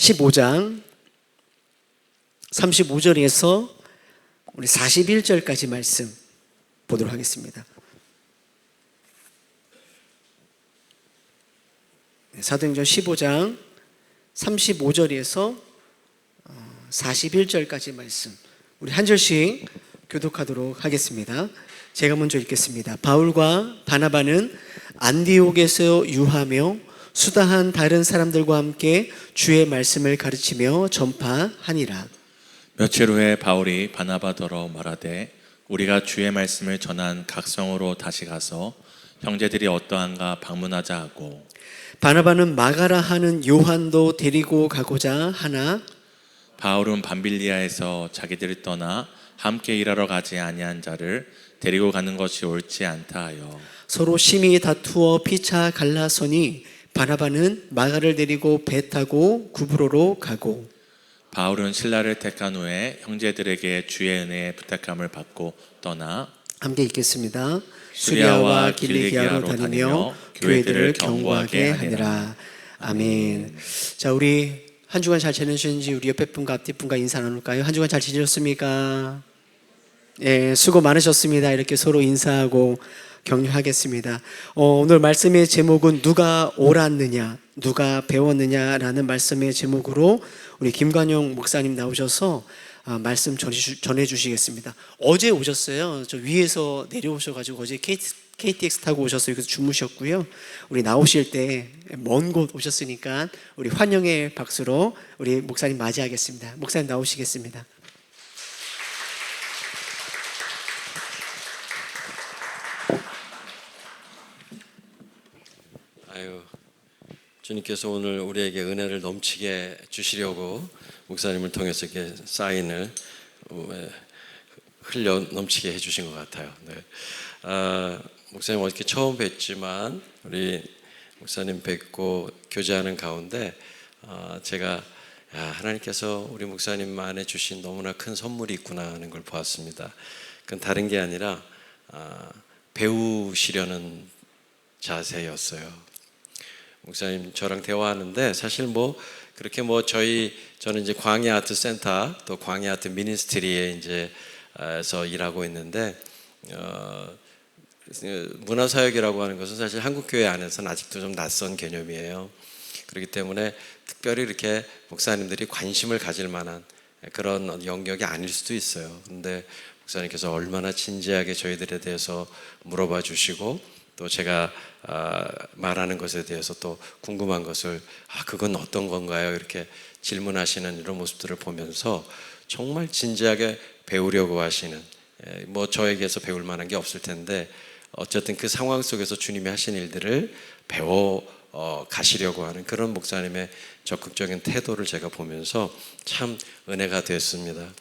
15장 35절에서 우리 41절까지 말씀 보도록 하겠습니다. 사도행전 15장 35절에서 41절까지 말씀 우리 한 절씩 교독하도록 하겠습니다. 제가 먼저 읽겠습니다. 바울과 바나바는 안디옥에서 유하며 수다한 다른 사람들과 함께 주의 말씀을 가르치며 전파하니라. 며칠 후에 바울이 바나바더러 말하되 우리가 주의 말씀을 전한 각 성으로 다시 가서 형제들이 어떠한가 방문하자 하고, 바나바는 마가라 하는 요한도 데리고 가고자 하나 바울은 밤빌리아에서 자기들을 떠나 함께 일하러 가지 아니한 자를 데리고 가는 것이 옳지 않다 하여 서로 심히 다투어 피차 갈라서니 바나바는 마가를 데리고 배 타고 구브로로 가고, 바울은 신라를 택한 후에 형제들에게 주의 은혜에 부탁함을 받고 떠나 함께 읽겠습니다. 수리아와 수리아와 길리기아로 다니며 교회들을 경고하게 하니라. 아멘. 자, 우리 한 주간 잘 지내셨는지 우리 옆에 분과 앞뒤 분과 인사 나눌까요? 한 주간 잘 지내셨습니까? 예, 수고 많으셨습니다. 이렇게 서로 인사하고 격려하겠습니다. 오늘 말씀의 제목은 누가 옳았느냐, 누가 배웠느냐라는 말씀의 제목으로 우리 김관용 목사님 나오셔서 말씀 전해 주시겠습니다. 어제 오셨어요. 저 위에서 내려오셔가지고 어제 KTX 타고 오셔서 여기서 주무셨고요. 우리 나오실 때 먼 곳 오셨으니까 우리 환영의 박수로 우리 목사님 맞이하겠습니다. 목사님 나오시겠습니다. 주님께서 오늘 우리에게 은혜를 넘치게 주시려고 목사님을 통해서 이렇게 사인을 흘려 넘치게 해주신 것 같아요. 네. 목사님 어저께 처음 뵙지만 우리 목사님 뵙고 교제하는 가운데 제가 하나님께서 우리 목사님만에 주신 너무나 큰 선물이 있구나 하는 걸 보았습니다. 그건 다른 게 아니라 배우시려는 자세였어요. 목사님 저랑 대화하는데 사실 그렇게 저는 이제 광야 아트 센터 또 광야 아트 미니스트리에 이제서 일하고 있는데 문화사역이라고 하는 것은 사실 한국 교회 안에서는 아직도 좀 낯선 개념이에요. 그렇기 때문에 특별히 이렇게 목사님들이 관심을 가질 만한 그런 영역이 아닐 수도 있어요. 그런데 목사님께서 얼마나 진지하게 저희들에 대해서 물어봐 주시고 또 제가 말하는 것에 대해서 또 궁금한 것을 그건 어떤 건가요? 이렇게 질문하시는 이런 모습들을 보면서 정말 진지하게 배우려고 하시는, 저에게서 배울 만한 게 없을 텐데 어쨌든 그 상황 속에서 주님이 하신 일들을 배워 가시려고 하는 그런 목사님의 적극적인 태도를 제가 보면서 참 은혜가 됐습니다.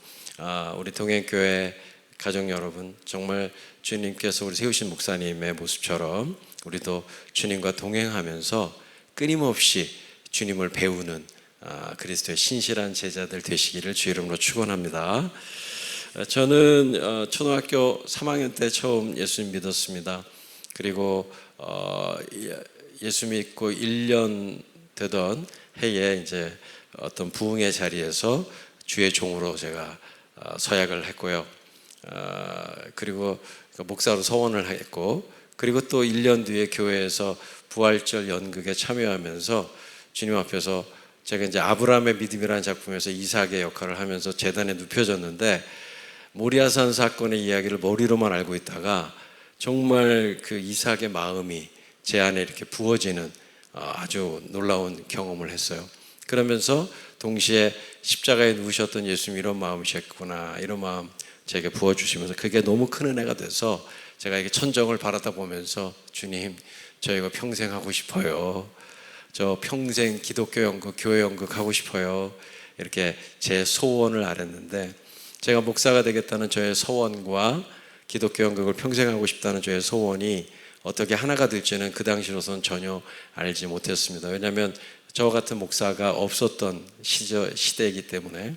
우리 동행교회 가족 여러분, 정말 주님께서 우리 세우신 목사님의 모습처럼 우리도 주님과 동행하면서 끊임없이 주님을 배우는 그리스도의 신실한 제자들 되시기를 주 이름으로 축원합니다. 저는 초등학교 3학년 때 처음 예수님 믿었습니다. 그리고 예수 믿고 1년 되던 해에 이제 어떤 부흥의 자리에서 주의 종으로 제가 서약을 했고요. 그리고 목사로 서원을 했고, 그리고 또 1년 뒤에 교회에서 부활절 연극에 참여하면서 주님 앞에서 제가 이제 아브라함의 믿음이라는 작품에서 이삭의 역할을 하면서 제단에 눕혀졌는데, 모리아산 사건의 이야기를 머리로만 알고 있다가 정말 그 이삭의 마음이 제 안에 이렇게 부어지는 아주 놀라운 경험을 했어요. 그러면서 동시에 십자가에 누우셨던 예수님 이런 마음이셨구나, 이런 마음 제게 부어주시면서 그게 너무 큰 은혜가 돼서 제가 이게 천정을 바라다 보면서 주님, 저 이거 평생 하고 싶어요. 저 평생 기독교 연극, 교회 연극 하고 싶어요. 이렇게 제 소원을 아랬는데, 제가 목사가 되겠다는 저의 소원과 기독교 연극을 평생 하고 싶다는 저의 소원이 어떻게 하나가 될지는 그 당시로서는 전혀 알지 못했습니다. 왜냐하면 저 같은 목사가 없었던 시대이기 때문에.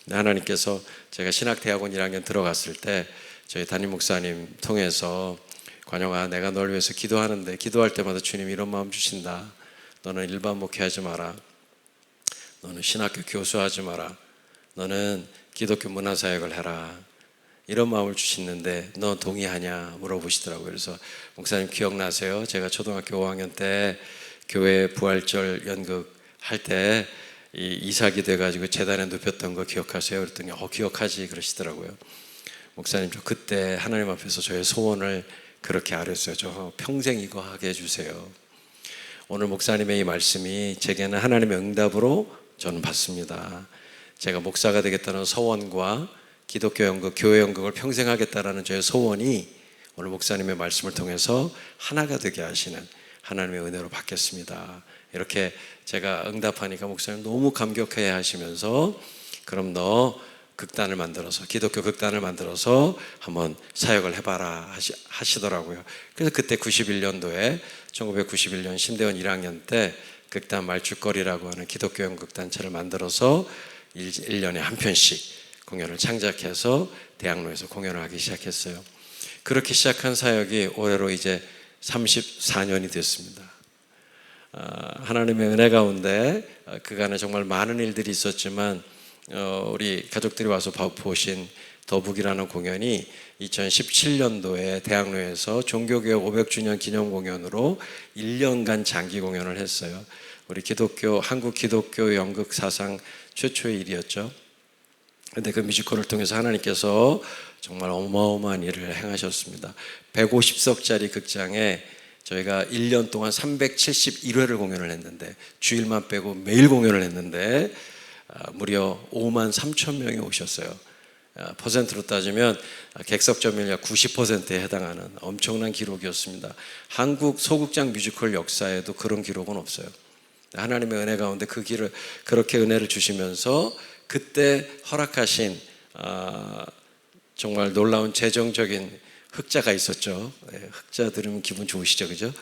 하나님께서 제가 신학대학원 1학년 들어갔을 때 저희 담임 목사님 통해서 관영아, 내가 널 위해서 기도하는데 기도할 때마다 주님 이런 마음 주신다. 너는 일반 목회하지 마라. 너는 신학교 교수하지 마라. 너는 기독교 문화사역을 해라. 이런 마음을 주시는데 너 동의하냐 물어보시더라고요. 그래서 목사님 기억나세요? 제가 초등학교 5학년 때 교회 부활절 연극 할 때 이삭이 돼가지고 재단에 눕혔던 거 기억하세요? 그랬더니 기억하지 그러시더라고요. 목사님 저 그때 하나님 앞에서 저의 소원을 그렇게 아뢰었어요. 저 평생 이거 하게 해주세요. 오늘 목사님의 이 말씀이 제게는 하나님의 응답으로 저는 받습니다. 제가 목사가 되겠다는 소원과 기독교 연극, 교회 연극을 평생 하겠다라는 저의 소원이 오늘 목사님의 말씀을 통해서 하나가 되게 하시는 하나님의 은혜로 받겠습니다. 이렇게 제가 응답하니까 목사님 너무 감격해 하시면서 그럼 너 극단을 만들어서 기독교 극단을 만들어서 한번 사역을 해봐라 하시더라고요. 그래서 그때 1991년 신대원 1학년 때 극단 말죽거리라고 하는 기독교 연극단체를 만들어서 1년에 한 편씩 공연을 창작해서 대학로에서 공연을 하기 시작했어요. 그렇게 시작한 사역이 올해로 이제 34년이 됐습니다. 하나님의 은혜 가운데 그간에 정말 많은 일들이 있었지만 우리 가족들이 와서 보신 더북이라는 공연이 2017년도에 대학로에서 종교개혁 500주년 기념 공연으로 1년간 장기 공연을 했어요. 우리 한국 기독교 연극 사상 최초의 일이었죠. 그런데 그 뮤지컬을 통해서 하나님께서 정말 어마어마한 일을 행하셨습니다. 150석짜리 극장에 저희가 1년 동안 371회를 공연을 했는데 주일만 빼고 매일 공연을 했는데 무려 5만 3천 명이 오셨어요. 퍼센트로 따지면 객석 점유율 약 90%에 해당하는 엄청난 기록이었습니다. 한국 소극장 뮤지컬 역사에도 그런 기록은 없어요. 하나님의 은혜 가운데 그 길을 그렇게 은혜를 주시면서 그때 허락하신 정말 놀라운 재정적인 흑자가 있었죠. 흑자 들으면 기분 좋으시죠, 그죠?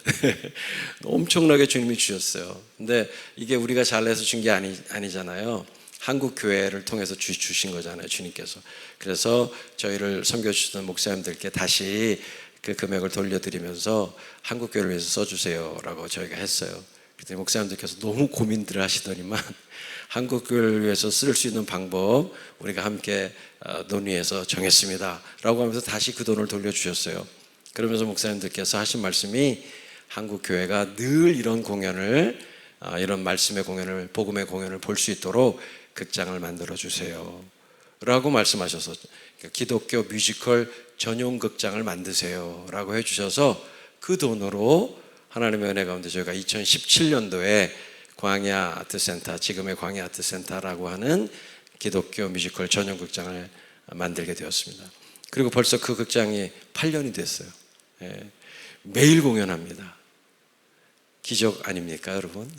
엄청나게 주님이 주셨어요. 근데 이게 우리가 잘내서 준 게 아니잖아요. 한국 교회를 통해서 주신 거잖아요, 주님께서. 그래서 저희를 섬겨주시던 목사님들께 다시 그 금액을 돌려드리면서 한국 교회를 위해서 써주세요라고 저희가 했어요. 그때 목사님들께서 너무 고민들을 하시더니만 한국 교회를 위해서 쓸 수 있는 방법 우리가 함께 논의해서 정했습니다 라고 하면서 다시 그 돈을 돌려주셨어요. 그러면서 목사님들께서 하신 말씀이 한국 교회가 늘 이런 공연을 이런 말씀의 공연을 복음의 공연을 볼 수 있도록 극장을 만들어 주세요 라고 말씀하셔서 기독교 뮤지컬 전용 극장을 만드세요 라고 해주셔서 그 돈으로 하나님의 은혜 가운데 저희가 2017년도에 광야 아트센터, 지금의 광야 아트센터라고 하는 기독교 뮤지컬 전용 극장을 만들게 되었습니다. 그리고 벌써 그 극장이 8년이 됐어요. 매일 공연합니다. 기적 아닙니까, 여러분?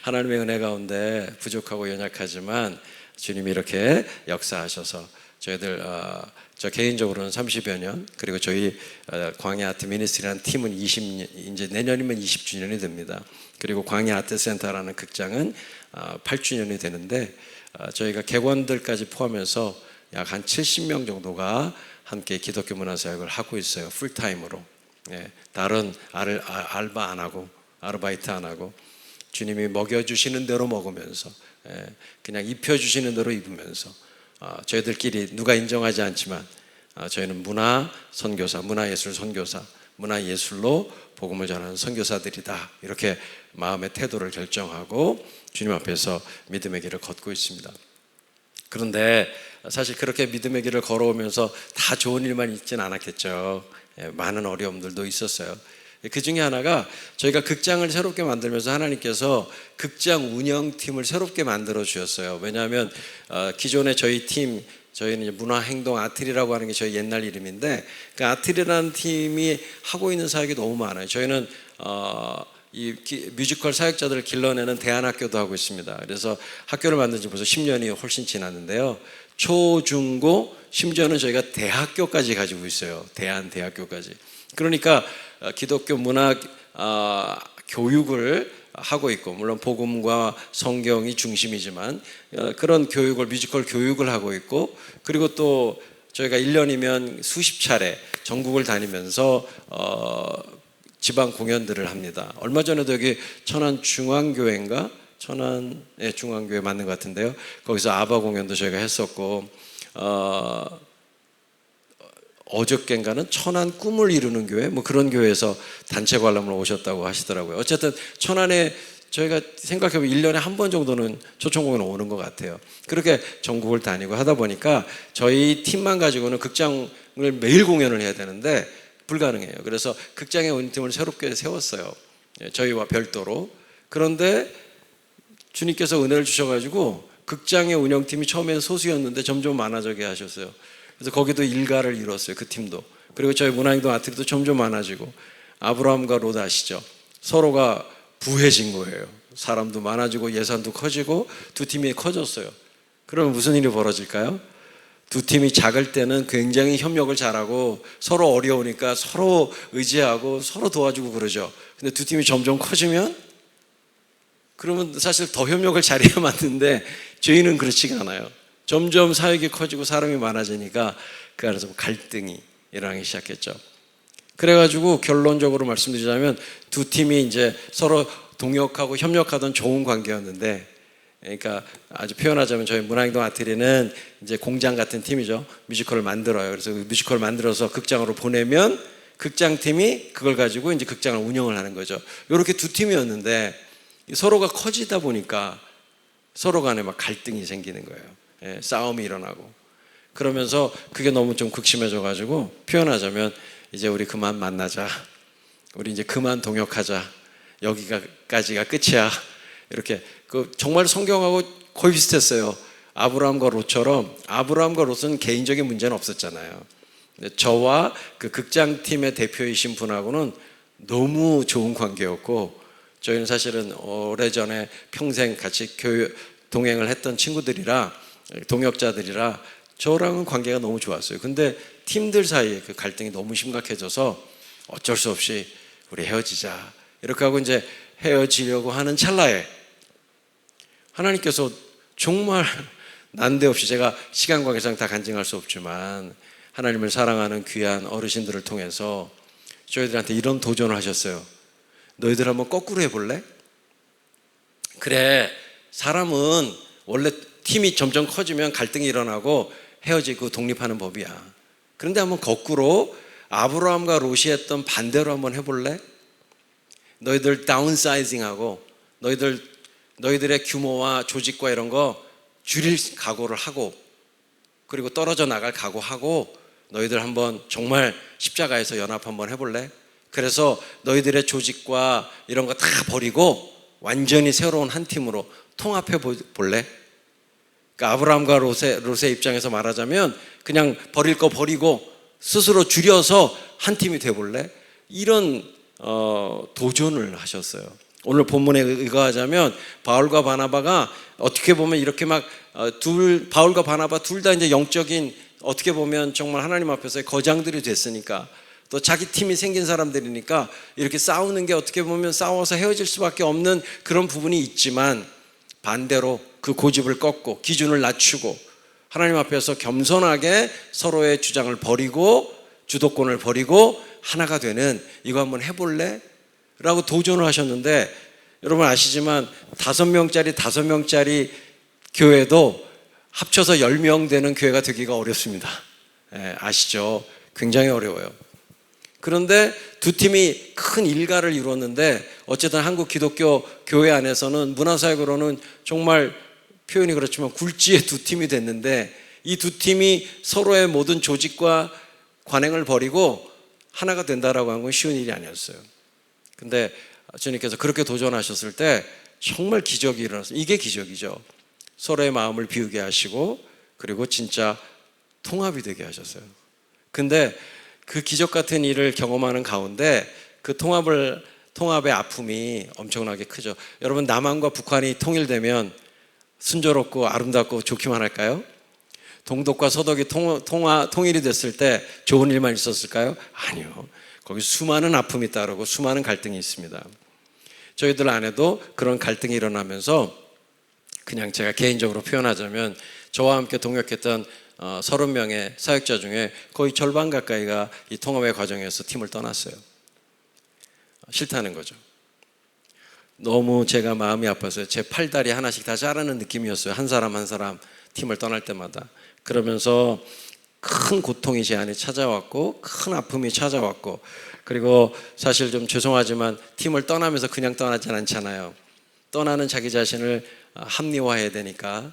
하나님의 은혜 가운데 부족하고 연약하지만 주님이 이렇게 역사하셔서 저희들 저 개인적으로는 30여 년, 그리고 저희 광야 아트 미니스트리라는 팀은 이제 내년이면 20주년이 됩니다. 그리고 광야 아트 센터라는 극장은 8주년이 되는데 저희가 객원들까지 포함해서 약 한 70명 정도가 함께 기독교 문화사역을 하고 있어요. 풀타임으로. 다른 알바 안 하고 아르바이트 안 하고 주님이 먹여주시는 대로 먹으면서 그냥 입혀주시는 대로 입으면서 저희들끼리 누가 인정하지 않지만 저희는 문화선교사, 문화예술 선교사, 문화예술로 복음을 전하는 선교사들이다 이렇게 마음의 태도를 결정하고 주님 앞에서 믿음의 길을 걷고 있습니다. 그런데 사실 그렇게 믿음의 길을 걸어오면서 다 좋은 일만 있지는 않았겠죠. 많은 어려움들도 있었어요. 그 중에 하나가 저희가 극장을 새롭게 만들면서 하나님께서 극장 운영팀을 새롭게 만들어 주셨어요. 왜냐하면 기존에 저희 팀, 저희는 문화행동 아트리라고 하는 게 저희 옛날 이름인데 그 아트리라는 팀이 하고 있는 사역이 너무 많아요. 저희는 이 뮤지컬 사역자들을 길러내는 대안학교도 하고 있습니다. 그래서 학교를 만든 지 벌써 10년이 훨씬 지났는데요. 초, 중, 고, 심지어는 저희가 대학교까지 가지고 있어요. 대학교까지. 그러니까 기독교 문화 교육을 하고 있고, 물론 복음과 성경이 중심이지만 그런 교육을, 뮤지컬 교육을 하고 있고, 그리고 또 저희가 1년이면 수십 차례 전국을 다니면서 지방 공연들을 합니다. 얼마 전에도 여기 천안 중앙교회인가 천안의 중앙교회 맞는 것 같은데요. 거기서 아바 공연도 저희가 했었고 어저께인가는 천안 꿈을 이루는 교회 뭐 그런 교회에서 단체 관람을 오셨다고 하시더라고요. 어쨌든 천안에 저희가 생각해보면 1년에 한 번 정도는 초청 공연 오는 것 같아요. 그렇게 전국을 다니고 하다 보니까 저희 팀만 가지고는 극장을 매일 공연을 해야 되는데 불가능해요. 그래서 극장의 운영팀을 새롭게 세웠어요. 저희와 별도로. 그런데 주님께서 은혜를 주셔가지고 극장의 운영팀이 처음에는 소수였는데 점점 많아지게 하셨어요. 그래서 거기도 일가를 이뤘어요. 그 팀도. 그리고 저희 문화행동 아트리도 점점 많아지고 아브라함과 롯 아시죠? 서로가 부해진 거예요. 사람도 많아지고 예산도 커지고 두 팀이 커졌어요. 그러면 무슨 일이 벌어질까요? 두 팀이 작을 때는 굉장히 협력을 잘하고 서로 어려우니까 서로 의지하고 서로 도와주고 그러죠. 근데 두 팀이 점점 커지면 그러면 사실 더 협력을 잘해야 맞는데 저희는 그렇지가 않아요. 점점 사역이 커지고 사람이 많아지니까 그 안에서 갈등이 일어나기 시작했죠. 그래가지고 결론적으로 말씀드리자면 두 팀이 이제 서로 동역하고 협력하던 좋은 관계였는데, 그러니까 아주 표현하자면 저희 문화행동 아트리는 이제 공장 같은 팀이죠. 뮤지컬을 만들어요. 그래서 그 뮤지컬을 만들어서 극장으로 보내면 극장팀이 그걸 가지고 이제 극장을 운영을 하는 거죠. 이렇게 두 팀이었는데 서로가 커지다 보니까 서로 간에 막 갈등이 생기는 거예요. 싸움이 일어나고 그러면서 그게 너무 좀 극심해져 가지고 표현하자면 이제 우리 그만 만나자, 우리 이제 그만 동역하자, 여기까지가 끝이야. 이렇게 정말 성경하고 거의 비슷했어요. 아브라함과 롯처럼. 아브라함과 롯은 개인적인 문제는 없었잖아요. 근데 저와 그 극장팀의 대표이신 분하고는 너무 좋은 관계였고, 저희는 사실은 오래전에 평생 같이 동행을 했던 친구들이라, 동역자들이라 저랑은 관계가 너무 좋았어요. 근데 팀들 사이에 그 갈등이 너무 심각해져서 어쩔 수 없이 우리 헤어지자 이렇게 하고 이제 헤어지려고 하는 찰나에 하나님께서 정말 난데없이, 제가 시간 관계상 다 간증할 수 없지만 하나님을 사랑하는 귀한 어르신들을 통해서 저희들한테 이런 도전을 하셨어요. 너희들 한번 거꾸로 해볼래? 그래, 사람은 원래 팀이 점점 커지면 갈등이 일어나고 헤어지고 독립하는 법이야. 그런데 한번 거꾸로 아브라함과 롯이 했던 반대로 한번 해볼래? 너희들 다운사이징하고 너희들의 규모와 조직과 이런 거 줄일 각오를 하고, 그리고 떨어져 나갈 각오하고 너희들 한번 정말 십자가에서 연합 한번 해볼래? 그래서 너희들의 조직과 이런 거 다 버리고 완전히 새로운 한 팀으로 통합해 볼래? 그러니까 아브라함과 롯의 입장에서 말하자면 그냥 버릴 거 버리고 스스로 줄여서 한 팀이 돼볼래? 이런 도전을 하셨어요. 오늘 본문에 의거하자면 바울과 바나바가 어떻게 보면 이렇게 막 바울과 바나바 둘 다 이제 영적인, 어떻게 보면 정말 하나님 앞에서의 거장들이 됐으니까, 또 자기 팀이 생긴 사람들이니까 이렇게 싸우는 게 어떻게 보면 싸워서 헤어질 수밖에 없는 그런 부분이 있지만, 반대로 그 고집을 꺾고 기준을 낮추고 하나님 앞에서 겸손하게 서로의 주장을 버리고 주도권을 버리고 하나가 되는, 이거 한번 해볼래? 라고 도전을 하셨는데, 여러분 아시지만 5명짜리 교회도 합쳐서 10명 되는 교회가 되기가 어렵습니다. 아시죠? 굉장히 어려워요. 그런데 두 팀이 큰 일가를 이루었는데, 어쨌든 한국 기독교 교회 안에서는 문화사역으로는 정말 표현이 그렇지만 굴지의 두 팀이 됐는데, 이 두 팀이 서로의 모든 조직과 관행을 버리고 하나가 된다라고 하는 건 쉬운 일이 아니었어요. 근데 주님께서 그렇게 도전하셨을 때 정말 기적이 일어났어요. 이게 기적이죠. 서로의 마음을 비우게 하시고 그리고 진짜 통합이 되게 하셨어요. 근데 그 기적 같은 일을 경험하는 가운데 그 통합의 아픔이 엄청나게 크죠. 여러분, 남한과 북한이 통일되면 순조롭고 아름답고 좋기만 할까요? 동독과 서독이 통일이 됐을 때 좋은 일만 있었을까요? 아니요. 거기 수많은 아픔이 따르고 수많은 갈등이 있습니다. 저희들 안에도 그런 갈등이 일어나면서, 그냥 제가 개인적으로 표현하자면 저와 함께 동역했던 30명의 사역자 중에 거의 절반 가까이가 이 통합의 과정에서 팀을 떠났어요. 싫다는 거죠. 너무 제가 마음이 아파서요. 제 팔다리 하나씩 다 자르는 느낌이었어요. 한 사람 한 사람 팀을 떠날 때마다. 그러면서 큰 고통이 제 안에 찾아왔고 큰 아픔이 찾아왔고, 그리고 사실 좀 죄송하지만 팀을 떠나면서 그냥 떠나진 않잖아요. 떠나는 자기 자신을 합리화해야 되니까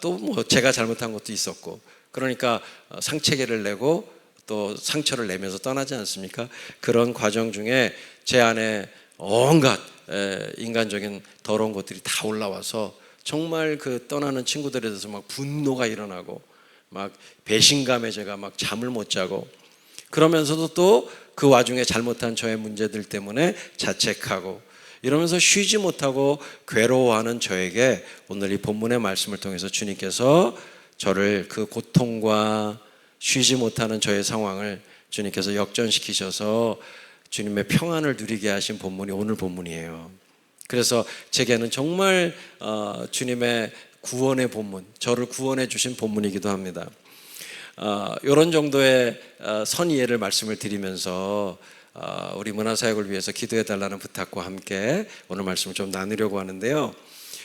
또 뭐 제가 잘못한 것도 있었고, 그러니까 상체계를 내고 또 상처를 내면서 떠나지 않습니까? 그런 과정 중에 제 안에 온갖 인간적인 더러운 것들이 다 올라와서 정말 그 떠나는 친구들에 대해서 막 분노가 일어나고 막 배신감에 제가 막 잠을 못 자고, 그러면서도 또 그 와중에 잘못한 저의 문제들 때문에 자책하고 이러면서 쉬지 못하고 괴로워하는 저에게 오늘 이 본문의 말씀을 통해서 주님께서 저를 그 고통과 쉬지 못하는 저의 상황을 주님께서 역전시키셔서 주님의 평안을 누리게 하신 본문이 오늘 본문이에요. 그래서 제게는 정말 주님의 구원의 본문, 저를 구원해 주신 본문이기도 합니다. 이런 정도의 선의예를 말씀을 드리면서 우리 문화사역을 위해서 기도해 달라는 부탁과 함께 오늘 말씀을 좀 나누려고 하는데요.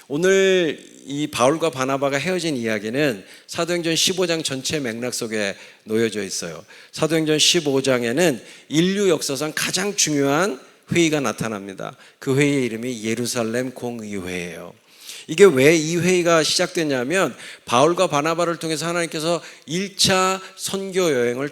오늘 이 바울과 바나바가 헤어진 이야기는 사도행전 15장 전체 맥락 속에 놓여져 있어요. 사도행전 15장에는 인류 역사상 가장 중요한 회의가 나타납니다. 그 회의의 이름이 예루살렘 공의회예요. 이게 왜 이 회의가 시작됐냐면 바울과 바나바를 통해서 하나님께서 1차 선교 여행을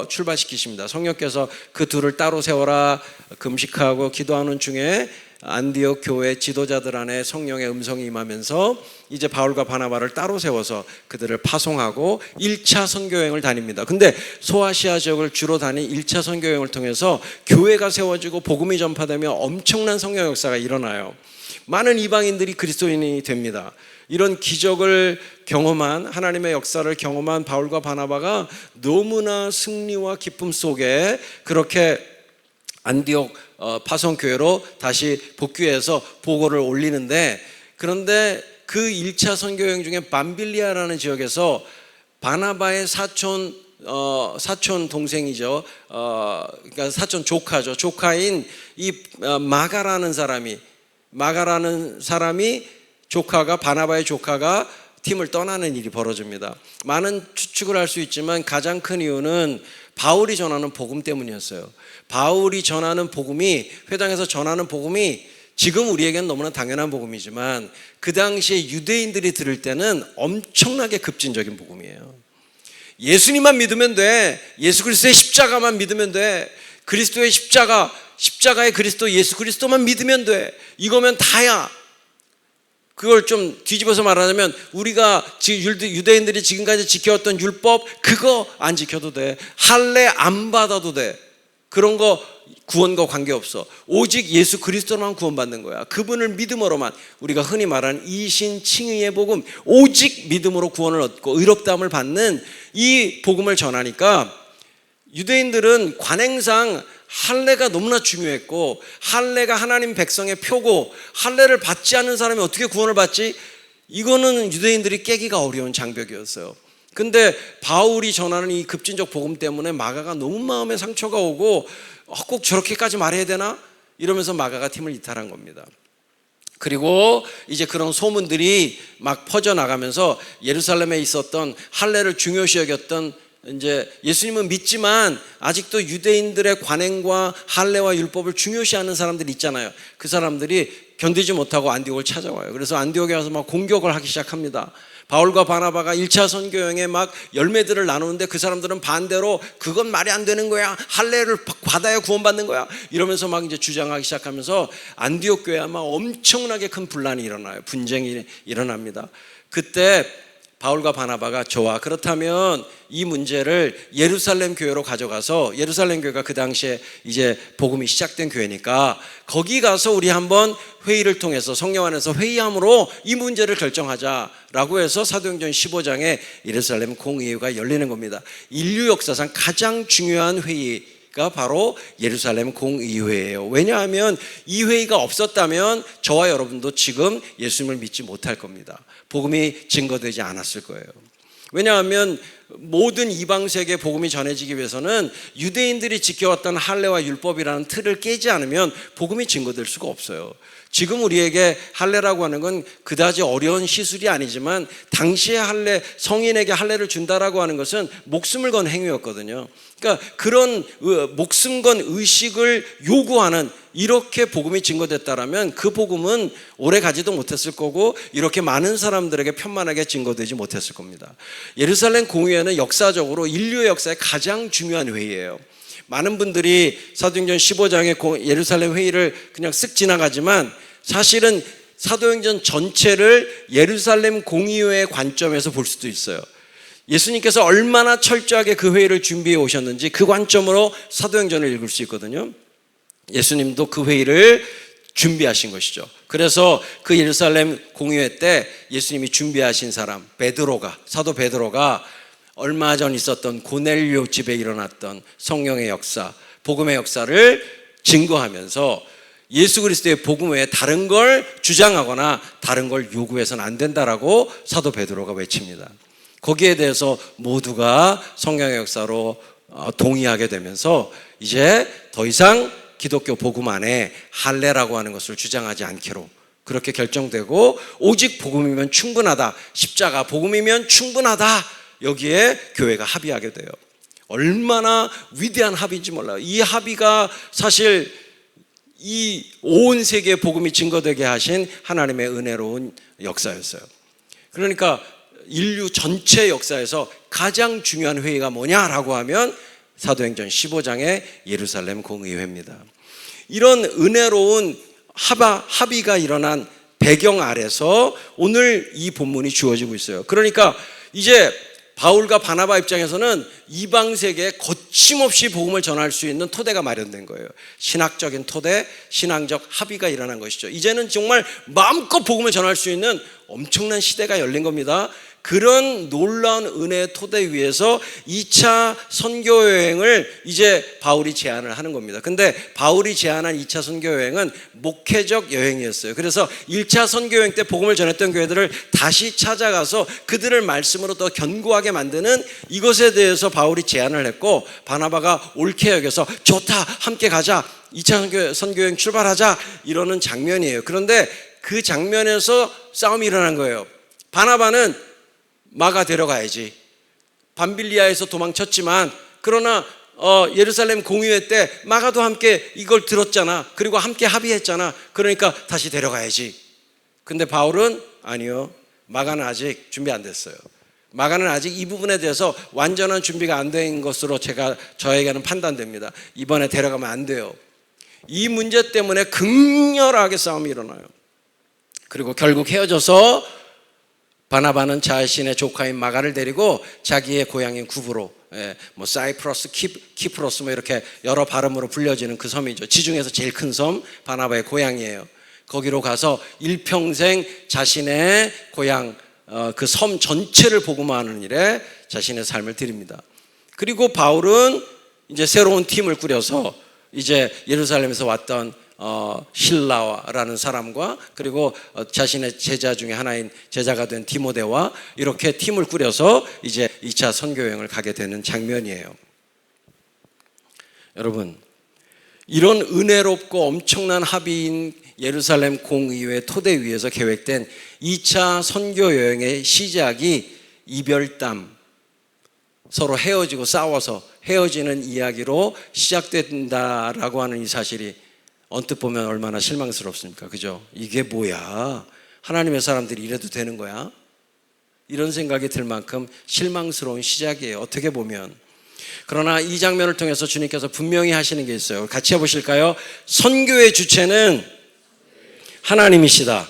출발시키십니다. 성령께서 그 둘을 따로 세워라 금식하고 기도하는 중에 안디옥 교회 지도자들 안에 성령의 음성이 임하면서 이제 바울과 바나바를 따로 세워서 그들을 파송하고 1차 선교여행을 다닙니다. 근데 소아시아 지역을 주로 다닌 1차 선교여행을 통해서 교회가 세워지고 복음이 전파되며 엄청난 성령 역사가 일어나요. 많은 이방인들이 그리스도인이 됩니다. 이런 기적을 경험한, 하나님의 역사를 경험한 바울과 바나바가 너무나 승리와 기쁨 속에 그렇게 안디옥 파송교회로 다시 복귀해서 보고를 올리는데, 그런데 그 1차 선교여행 중에 밤빌리아라는 지역에서 바나바의 사촌 동생이죠. 그러니까 사촌 조카죠. 조카인 이 마가라는 사람이 조카가, 바나바의 조카가 팀을 떠나는 일이 벌어집니다. 많은 추측을 할 수 있지만 가장 큰 이유는 바울이 전하는 복음 때문이었어요. 바울이 전하는 복음이, 회당에서 전하는 복음이 지금 우리에게는 너무나 당연한 복음이지만 그 당시에 유대인들이 들을 때는 엄청나게 급진적인 복음이에요. 예수님만 믿으면 돼. 예수 그리스도의 십자가만 믿으면 돼. 그리스도의 십자가의 그리스도, 예수 그리스도만 믿으면 돼. 이거면 다야. 그걸 좀 뒤집어서 말하자면 우리가 유대인들이 지금까지 지켜왔던 율법 그거 안 지켜도 돼. 할례 안 받아도 돼. 그런 거 구원과 관계없어. 오직 예수 그리스도만 구원받는 거야. 그분을 믿음으로만, 우리가 흔히 말하는 이신칭의의 복음, 오직 믿음으로 구원을 얻고 의롭다함을 받는 이 복음을 전하니까 유대인들은 관행상 할례가 너무나 중요했고, 할례가 하나님 백성의 표고, 할례를 받지 않는 사람이 어떻게 구원을 받지? 이거는 유대인들이 깨기가 어려운 장벽이었어요. 근데 바울이 전하는 이 급진적 복음 때문에 마가가 너무 마음에 상처가 오고 꼭 저렇게까지 말해야 되나? 이러면서 마가가 팀을 이탈한 겁니다. 그리고 이제 그런 소문들이 막 퍼져나가면서 예루살렘에 있었던 할례를 중요시 여겼던, 이제 예수님은 믿지만 아직도 유대인들의 관행과 할례와 율법을 중요시하는 사람들이 있잖아요. 그 사람들이 견디지 못하고 안디옥을 찾아와요. 그래서 안디옥에 와서 막 공격을 하기 시작합니다. 바울과 바나바가 1차 선교여행에 막 열매들을 나누는데 그 사람들은 반대로 그건 말이 안 되는 거야. 할례를 받아야 구원받는 거야. 이러면서 막 이제 주장하기 시작하면서 안디옥 교회에 막 엄청나게 큰 분란이 일어나요. 분쟁이 일어납니다. 그때 바울과 바나바가 좋아, 그렇다면 이 문제를 예루살렘 교회로 가져가서, 예루살렘 교회가 그 당시에 이제 복음이 시작된 교회니까 거기 가서 우리 한번 회의를 통해서 성령 안에서 회의함으로 이 문제를 결정하자라고 해서 사도행전 15장에 예루살렘 공의회가 열리는 겁니다. 인류 역사상 가장 중요한 회의가 바로 예루살렘 공의회예요. 왜냐하면 이 회의가 없었다면 저와 여러분도 지금 예수님을 믿지 못할 겁니다. 복음이 증거되지 않았을 거예요. 왜냐하면 모든 이방 세계에 복음이 전해지기 위해서는 유대인들이 지켜왔던 할례와 율법이라는 틀을 깨지 않으면 복음이 증거될 수가 없어요. 지금 우리에게 할례라고 하는 건 그다지 어려운 시술이 아니지만 당시의 할례, 성인에게 할례를 준다라고 하는 것은 목숨을 건 행위였거든요. 그러니까 그런 목숨 건 의식을 요구하는 이렇게 복음이 증거됐다라면 그 복음은 오래 가지도 못했을 거고 이렇게 많은 사람들에게 편만하게 증거되지 못했을 겁니다. 예루살렘 공의회는 역사적으로 인류의 역사에 가장 중요한 회의예요. 많은 분들이 사도행전 15장의 예루살렘 회의를 그냥 쓱 지나가지만 사실은 사도행전 전체를 예루살렘 공의회의 관점에서 볼 수도 있어요. 예수님께서 얼마나 철저하게 그 회의를 준비해 오셨는지 그 관점으로 사도행전을 읽을 수 있거든요. 예수님도 그 회의를 준비하신 것이죠. 그래서 그 예루살렘 공의회 때 예수님이 준비하신 사람 사도 베드로가 얼마 전 있었던 고넬료 집에 일어났던 성령의 역사, 복음의 역사를 증거하면서 예수 그리스도의 복음 외에 다른 걸 주장하거나 다른 걸 요구해서는 안 된다라고 사도 베드로가 외칩니다. 거기에 대해서 모두가 성령의 역사로 동의하게 되면서 이제 더 이상 기독교 복음 안에 할례라고 하는 것을 주장하지 않기로 그렇게 결정되고 오직 복음이면 충분하다. 십자가 복음이면 충분하다. 여기에 교회가 합의하게 돼요. 얼마나 위대한 합의인지 몰라요. 이 합의가 사실 이 온 세계에 복음이 증거되게 하신 하나님의 은혜로운 역사였어요. 그러니까 인류 전체 역사에서 가장 중요한 회의가 뭐냐라고 하면 사도행전 15장의 예루살렘 공의회입니다. 이런 은혜로운 합의가 일어난 배경 아래서 오늘 이 본문이 주어지고 있어요. 그러니까 이제 바울과 바나바 입장에서는 이방 세계에 거침없이 복음을 전할 수 있는 토대가 마련된 거예요. 신학적인 토대, 신앙적 합의가 일어난 것이죠. 이제는 정말 마음껏 복음을 전할 수 있는 엄청난 시대가 열린 겁니다. 그런 놀라운 은혜의 토대 위에서 2차 선교 여행을 이제 바울이 제안을 하는 겁니다. 근데 바울이 제안한 2차 선교 여행은 목회적 여행이었어요. 그래서 1차 선교 여행 때 복음을 전했던 교회들을 다시 찾아가서 그들을 말씀으로 더 견고하게 만드는 이것에 대해서 바울이 제안을 했고 바나바가 옳게 여겨서 좋다, 함께 가자, 2차 선교 여행 출발하자 이러는 장면이에요. 그런데 그 장면에서 싸움이 일어난 거예요. 바나바는 마가 데려가야지. 밤빌리아에서 도망쳤지만 그러나 예루살렘 공의회 때 마가도 함께 이걸 들었잖아. 그리고 함께 합의했잖아. 그러니까 다시 데려가야지. 근데 바울은 아니요. 마가는 아직 준비 안 됐어요. 마가는 아직 이 부분에 대해서 완전한 준비가 안 된 것으로 저에게는 판단됩니다. 이번에 데려가면 안 돼요. 이 문제 때문에 극렬하게 싸움이 일어나요. 그리고 결국 헤어져서 바나바는 자신의 조카인 마가를 데리고 자기의 고향인 구브로, 사이프러스, 키프로스 이렇게 여러 발음으로 불려지는 그 섬이죠. 지중해에서 제일 큰 섬 바나바의 고향이에요. 거기로 가서 일평생 자신의 고향 그 섬 전체를 복음화하는 일에 자신의 삶을 드립니다. 그리고 바울은 이제 새로운 팀을 꾸려서 이제 예루살렘에서 왔던 실라라는 사람과 그리고 자신의 제자 중에 하나인 제자가 된 디모데와 이렇게 팀을 꾸려서 이제 2차 선교 여행을 가게 되는 장면이에요. 여러분, 이런 은혜롭고 엄청난 합의인 예루살렘 공의회 토대 위에서 계획된 2차 선교 여행의 시작이 이별담, 서로 헤어지고 싸워서 헤어지는 이야기로 시작된다라고 하는 이 사실이 언뜻 보면 얼마나 실망스럽습니까? 그죠? 이게 뭐야? 하나님의 사람들이 이래도 되는 거야? 이런 생각이 들 만큼 실망스러운 시작이에요. 어떻게 보면. 그러나 이 장면을 통해서 주님께서 분명히 하시는 게 있어요. 같이 해보실까요? 선교의 주체는 하나님이시다.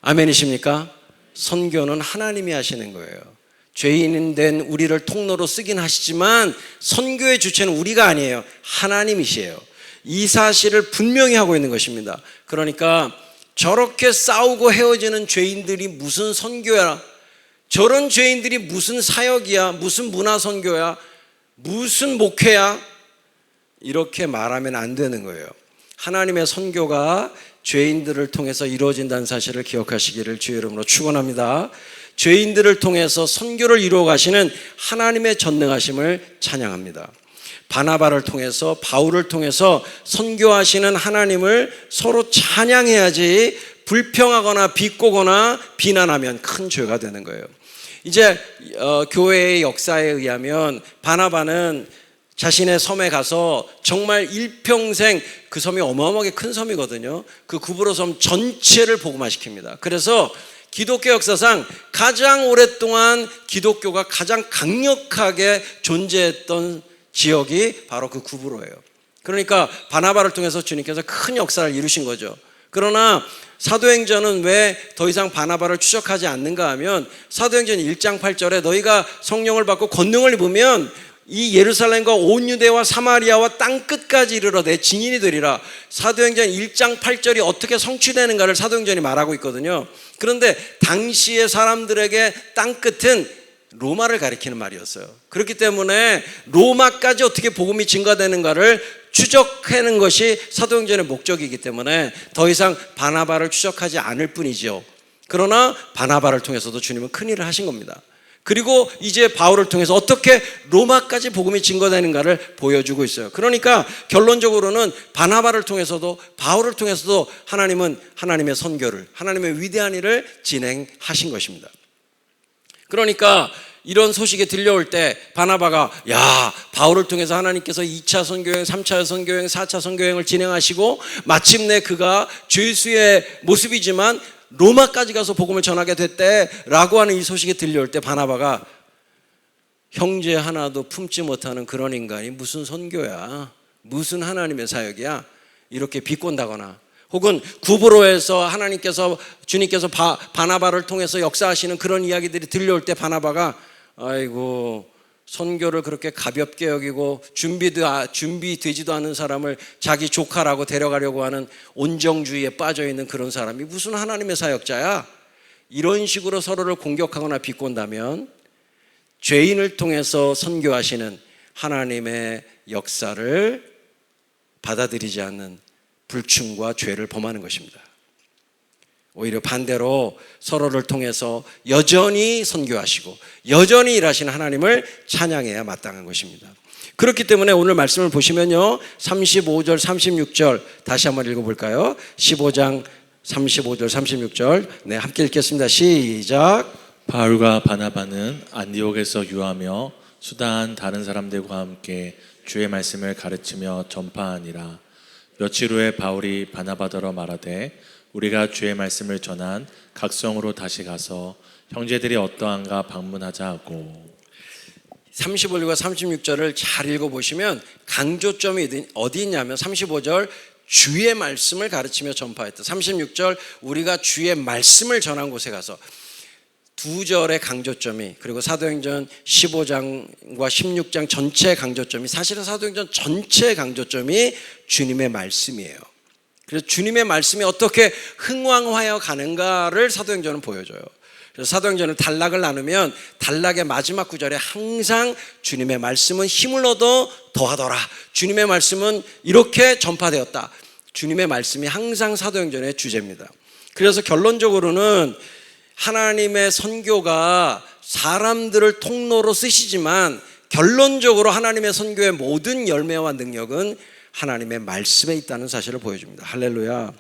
아멘이십니까? 선교는 하나님이 하시는 거예요. 죄인 된 우리를 통로로 쓰긴 하시지만 선교의 주체는 우리가 아니에요. 하나님이시에요. 이 사실을 분명히 하고 있는 것입니다. 그러니까 저렇게 싸우고 헤어지는 죄인들이 무슨 선교야? 저런 죄인들이 무슨 사역이야? 무슨 문화 선교야? 무슨 목회야? 이렇게 말하면 안 되는 거예요. 하나님의 선교가 죄인들을 통해서 이루어진다는 사실을 기억하시기를 주의 이름으로 축원합니다. 죄인들을 통해서 선교를 이루어 가시는 하나님의 전능하심을 찬양합니다. 바나바를 통해서 바울을 통해서 선교하시는 하나님을 서로 찬양해야지 불평하거나 비꼬거나 비난하면 큰 죄가 되는 거예요. 이제 교회의 역사에 의하면 바나바는 자신의 섬에 가서 정말 일평생, 그 섬이 어마어마하게 큰 섬이거든요. 그 구브로 섬 전체를 복음화시킵니다. 그래서 기독교 역사상 가장 오랫동안 기독교가 가장 강력하게 존재했던 지역이 바로 그 구브로예요. 그러니까 바나바를 통해서 주님께서 큰 역사를 이루신 거죠. 그러나 사도행전은 왜 더 이상 바나바를 추적하지 않는가 하면 사도행전 1장 8절에 너희가 성령을 받고 권능을 입으면 이 예루살렘과 온 유대와 사마리아와 땅끝까지 이르러 내 증인이 되리라. 사도행전 1장 8절이 어떻게 성취되는가를 사도행전이 말하고 있거든요. 그런데 당시의 사람들에게 땅끝은 로마를 가리키는 말이었어요. 그렇기 때문에 로마까지 어떻게 복음이 증가되는가를 추적하는 것이 사도행전의 목적이기 때문에 더 이상 바나바를 추적하지 않을 뿐이죠. 그러나 바나바를 통해서도 주님은 큰 일을 하신 겁니다. 그리고 이제 바울을 통해서 어떻게 로마까지 복음이 증거되는가를 보여주고 있어요. 그러니까 결론적으로는 바나바를 통해서도 바울을 통해서도 하나님은 하나님의 선교를, 하나님의 위대한 일을 진행하신 것입니다. 그러니까 이런 소식이 들려올 때 바나바가 바울을 통해서 하나님께서 2차 선교여행, 3차 선교여행, 4차 선교여행을 진행하시고 마침내 그가 죄수의 모습이지만 로마까지 가서 복음을 전하게 됐대라고 하는 이 소식이 들려올 때 바나바가 형제 하나도 품지 못하는 그런 인간이 무슨 선교야, 무슨 하나님의 사역이야, 이렇게 비꼰다거나 혹은 구브로에서 하나님께서 주님께서 바나바를 통해서 역사하시는 그런 이야기들이 들려올 때 바나바가 아이고 선교를 그렇게 가볍게 여기고 준비되지도 않은 사람을 자기 조카라고 데려가려고 하는 온정주의에 빠져있는 그런 사람이 무슨 하나님의 사역자야, 이런 식으로 서로를 공격하거나 비꼰다면 죄인을 통해서 선교하시는 하나님의 역사를 받아들이지 않는 불충과 죄를 범하는 것입니다. 오히려 반대로 서로를 통해서 여전히 선교하시고 여전히 일하시는 하나님을 찬양해야 마땅한 것입니다. 그렇기 때문에 오늘 말씀을 보시면요, 35절 36절 다시 한번 읽어볼까요? 15장 35절 36절 네, 함께 읽겠습니다. 시작. 바울과 바나바는 안디옥에서 유하며 수다한 다른 사람들과 함께 주의 말씀을 가르치며 전파하니라. 며칠 후에 바울이 바나바더러 말하되 우리가 주의 말씀을 전한 각성으로 다시 가서 형제들이 어떠한가 방문하자 하고. 35절과 36절을 잘 읽어보시면 강조점이 어디 있냐면 35절 주의 말씀을 가르치며 전파했다. 36절 우리가 주의 말씀을 전한 곳에 가서, 두 절의 강조점이, 그리고 사도행전 15장과 16장 전체의 강조점이, 사실은 사도행전 전체의 강조점이 주님의 말씀이에요. 그래서 주님의 말씀이 어떻게 흥왕하여 가는가를 사도행전은 보여줘요. 그래서 사도행전을 단락을 나누면 단락의 마지막 구절에 항상 주님의 말씀은 힘을 얻어 더하더라, 주님의 말씀은 이렇게 전파되었다, 주님의 말씀이 항상 사도행전의 주제입니다. 그래서 결론적으로는 하나님의 선교가 사람들을 통로로 쓰시지만 결론적으로 하나님의 선교의 모든 열매와 능력은 하나님의 말씀에 있다는 사실을 보여줍니다. 할렐루야.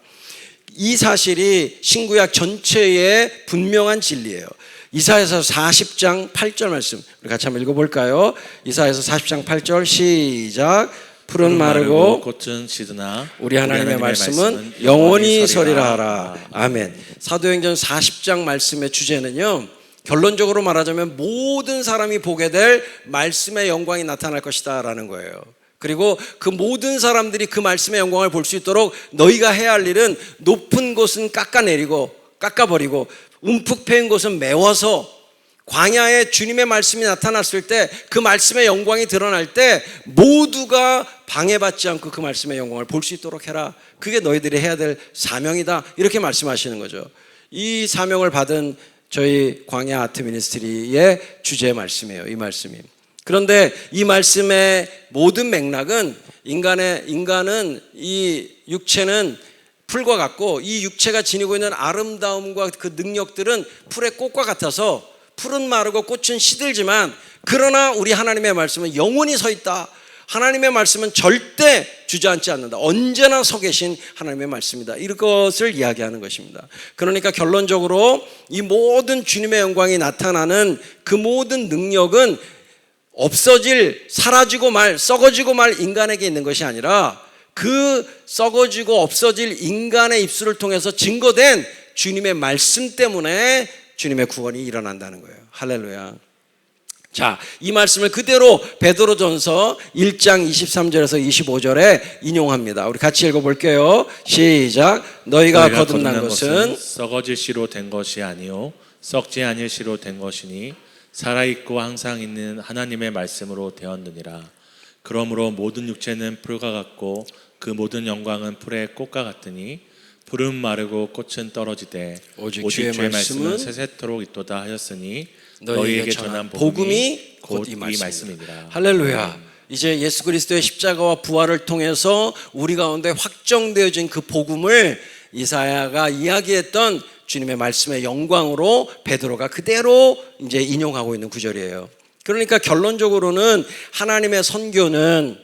이 사실이 신구약 전체의 분명한 진리예요. 이사야서 40장 8절 말씀 우리 같이 한번 읽어볼까요? 이사야서 40장 8절 시작. 푸른 마르고 꽃은 시드나 우리 하나님의 말씀은 영원히 서리라 하라. 아멘. 사도행전 40장 말씀의 주제는요, 결론적으로 말하자면 모든 사람이 보게 될 말씀의 영광이 나타날 것이다 라는 거예요. 그리고 그 모든 사람들이 그 말씀의 영광을 볼 수 있도록 너희가 해야 할 일은 높은 곳은 깎아버리고 움푹 패인 곳은 메워서 광야에 주님의 말씀이 나타났을 때, 그 말씀의 영광이 드러날 때 모두가 방해받지 않고 그 말씀의 영광을 볼 수 있도록 해라. 그게 너희들이 해야 될 사명이다, 이렇게 말씀하시는 거죠. 이 사명을 받은 저희 광야 아트 미니스트리의 주제 말씀이에요, 이 말씀이. 그런데 이 말씀의 모든 맥락은 인간은 이 육체는 풀과 같고 이 육체가 지니고 있는 아름다움과 그 능력들은 풀의 꽃과 같아서 풀은 마르고 꽃은 시들지만 그러나 우리 하나님의 말씀은 영원히 서 있다. 하나님의 말씀은 절대 주저앉지 않는다. 언제나 서 계신 하나님의 말씀이다. 이것을 이야기하는 것입니다. 그러니까 결론적으로 이 모든 주님의 영광이 나타나는 그 모든 능력은 없어질, 사라지고 말, 썩어지고 말 인간에게 있는 것이 아니라 그 썩어지고 없어질 인간의 입술을 통해서 증거된 주님의 말씀 때문에 주님의 구원이 일어난다는 거예요. 할렐루야. 자, 이 말씀을 그대로 베드로전서 1장 23절에서 25절에 인용합니다. 우리 같이 읽어볼게요. 시작. 너희가 거듭난 것은 썩어질 씨로 된 것이 아니요 썩지 아닐 씨로 된 것이니 살아있고 항상 있는 하나님의 말씀으로 되었느니라. 그러므로 모든 육체는 풀과 같고 그 모든 영광은 풀의 꽃과 같으니 풀은 마르고 꽃은 떨어지되 오직 주의 말씀은 세세토록 있도다 하였으니 너희에게 전한 복음이 곧 이 말씀이니라. 할렐루야. 이제 예수 그리스도의 십자가와 부활을 통해서 우리 가운데 확정되어진 그 복음을 이사야가 이야기했던 주님의 말씀의 영광으로 베드로가 그대로 이제 인용하고 있는 구절이에요. 그러니까 결론적으로는 하나님의 선교는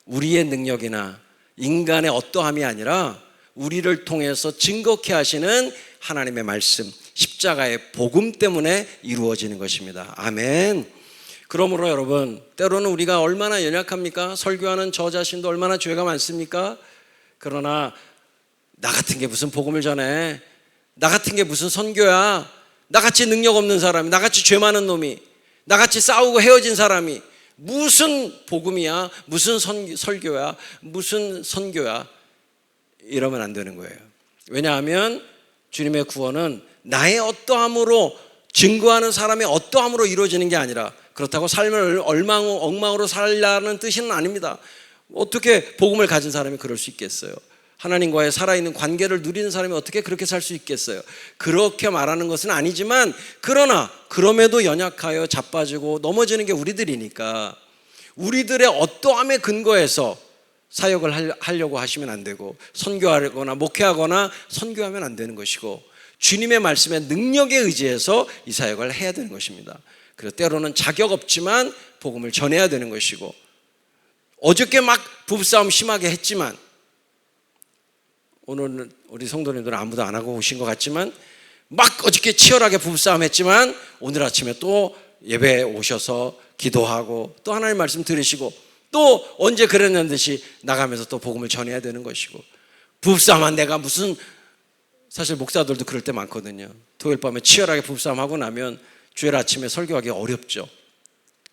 우리의 능력이나 인간의 어떠함이 아니라 우리를 통해서 증거케 하시는 하나님의 말씀, 십자가의 복음 때문에 이루어지는 것입니다. 아멘. 그러므로 여러분, 때로는 우리가 얼마나 연약합니까? 설교하는 저 자신도 얼마나 죄가 많습니까? 그러나 나 같은 게 무슨 복음을 전해? 나 같은 게 무슨 선교야? 나같이 능력 없는 사람이, 나같이 죄 많은 놈이, 나같이 싸우고 헤어진 사람이 무슨 복음이야? 무슨 설교야? 무슨 선교야? 이러면 안 되는 거예요. 왜냐하면 주님의 구원은 나의 어떠함으로, 증거하는 사람의 어떠함으로 이루어지는 게 아니라, 그렇다고 삶을 엉망으로 살라는 뜻은 아닙니다. 어떻게 복음을 가진 사람이 그럴 수 있겠어요? 하나님과의 살아있는 관계를 누리는 사람이 어떻게 그렇게 살 수 있겠어요? 그렇게 말하는 것은 아니지만, 그러나 그럼에도 연약하여 자빠지고 넘어지는 게 우리들이니까 우리들의 어떠함에 근거해서 사역을 하려고 하시면 안 되고, 선교하거나 목회하거나 선교하면 안 되는 것이고, 주님의 말씀의 능력에 의지해서 이 사역을 해야 되는 것입니다. 그래서 때로는 자격 없지만 복음을 전해야 되는 것이고, 어저께 막 부부싸움 심하게 했지만, 오늘 우리 성도님들은 아무도 안 하고 오신 것 같지만, 막 어저께 치열하게 부부싸움 했지만 오늘 아침에 또 예배에 오셔서 기도하고 또 하나님의 말씀 들으시고 또 언제 그랬는 듯이 나가면서 또 복음을 전해야 되는 것이고, 부부싸움한 내가 무슨, 사실 목사들도 그럴 때 많거든요. 토요일 밤에 치열하게 부부싸움하고 나면 주일 아침에 설교하기 어렵죠.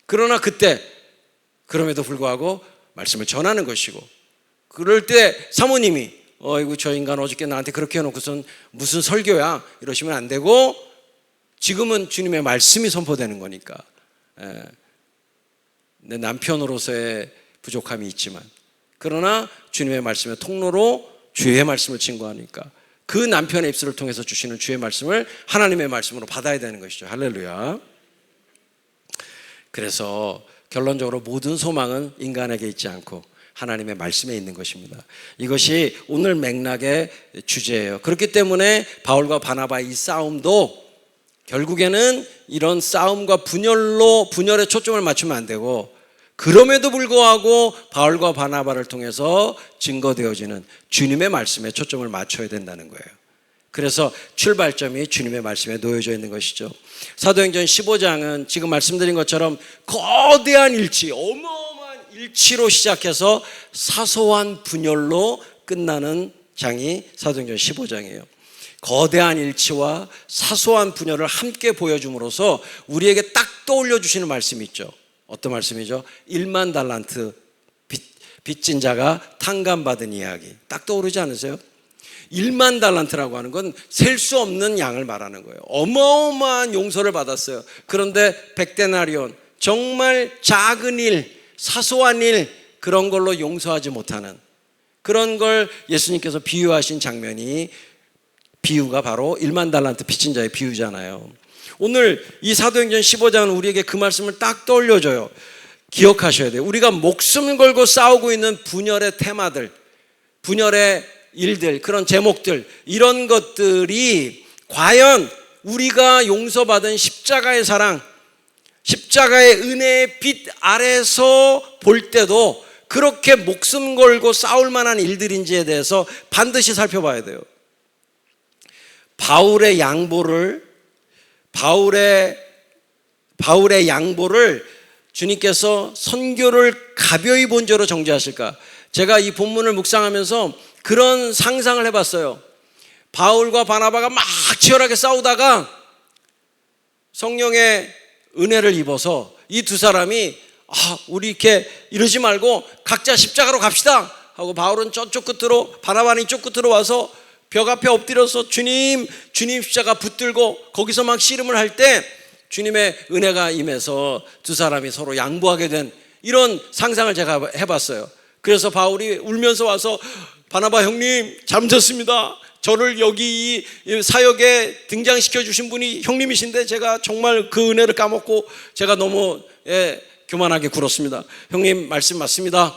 그러나 그때 그럼에도 불구하고 말씀을 전하는 것이고, 그럴 때 사모님이 어이구 저 인간 어저께 나한테 그렇게 해놓고선 무슨 설교야 이러시면 안 되고, 지금은 주님의 말씀이 선포되는 거니까. 내 남편으로서의 부족함이 있지만, 그러나 주님의 말씀의 통로로 주의 말씀을 증거하니까 그 남편의 입술을 통해서 주시는 주의 말씀을 하나님의 말씀으로 받아야 되는 것이죠. 할렐루야. 그래서 결론적으로 모든 소망은 인간에게 있지 않고 하나님의 말씀에 있는 것입니다. 이것이 오늘 맥락의 주제예요. 그렇기 때문에 바울과 바나바의 이 싸움도 결국에는 이런 싸움과 분열에 초점을 맞추면 안 되고, 그럼에도 불구하고 바울과 바나바를 통해서 증거되어지는 주님의 말씀에 초점을 맞춰야 된다는 거예요. 그래서 출발점이 주님의 말씀에 놓여져 있는 것이죠. 사도행전 15장은 지금 말씀드린 것처럼 거대한 일치, 어마어마한 일치로 시작해서 사소한 분열로 끝나는 장이 사도행전 15장이에요. 거대한 일치와 사소한 분열을 함께 보여줌으로써 우리에게 딱 떠올려 주시는 말씀이 있죠. 어떤 말씀이죠? 1만 달란트 빚진 자가 탕감받은 이야기. 딱 떠오르지 않으세요? 1만 달란트라고 하는 건 셀 수 없는 양을 말하는 거예요. 어마어마한 용서를 받았어요. 그런데 100데나리온, 정말 작은 일, 사소한 일, 그런 걸로 용서하지 못하는 그런 걸 예수님께서 비유하신 장면이, 비유가 바로 1만 달란트 빚진 자의 비유잖아요. 오늘 이 사도행전 15장은 우리에게 그 말씀을 딱 떠올려줘요. 기억하셔야 돼요. 우리가 목숨을 걸고 싸우고 있는 분열의 테마들, 분열의 일들, 그런 제목들, 이런 것들이 과연 우리가 용서받은 십자가의 사랑, 십자가의 은혜의 빛 아래서 볼 때도 그렇게 목숨 걸고 싸울 만한 일들인지에 대해서 반드시 살펴봐야 돼요. 바울의 양보를 주님께서 선교를 가벼이 본 죄로 정죄하실까? 제가 이 본문을 묵상하면서 그런 상상을 해봤어요. 바울과 바나바가 막 치열하게 싸우다가 성령의 은혜를 입어서 이 두 사람이 우리 이렇게 이러지 말고 각자 십자가로 갑시다 하고 바울은 저쪽 끝으로, 바나바는 이쪽 끝으로 와서 벽 앞에 엎드려서 주님 십자가 붙들고 거기서 막 씨름을 할 때 주님의 은혜가 임해서 두 사람이 서로 양보하게 된 이런 상상을 제가 해봤어요. 그래서 바울이 울면서 와서 바나바 형님 잘못했습니다. 저를 여기 이 사역에 등장시켜 주신 분이 형님이신데 제가 정말 그 은혜를 까먹고 제가 너무 교만하게 굴었습니다. 형님 말씀 맞습니다.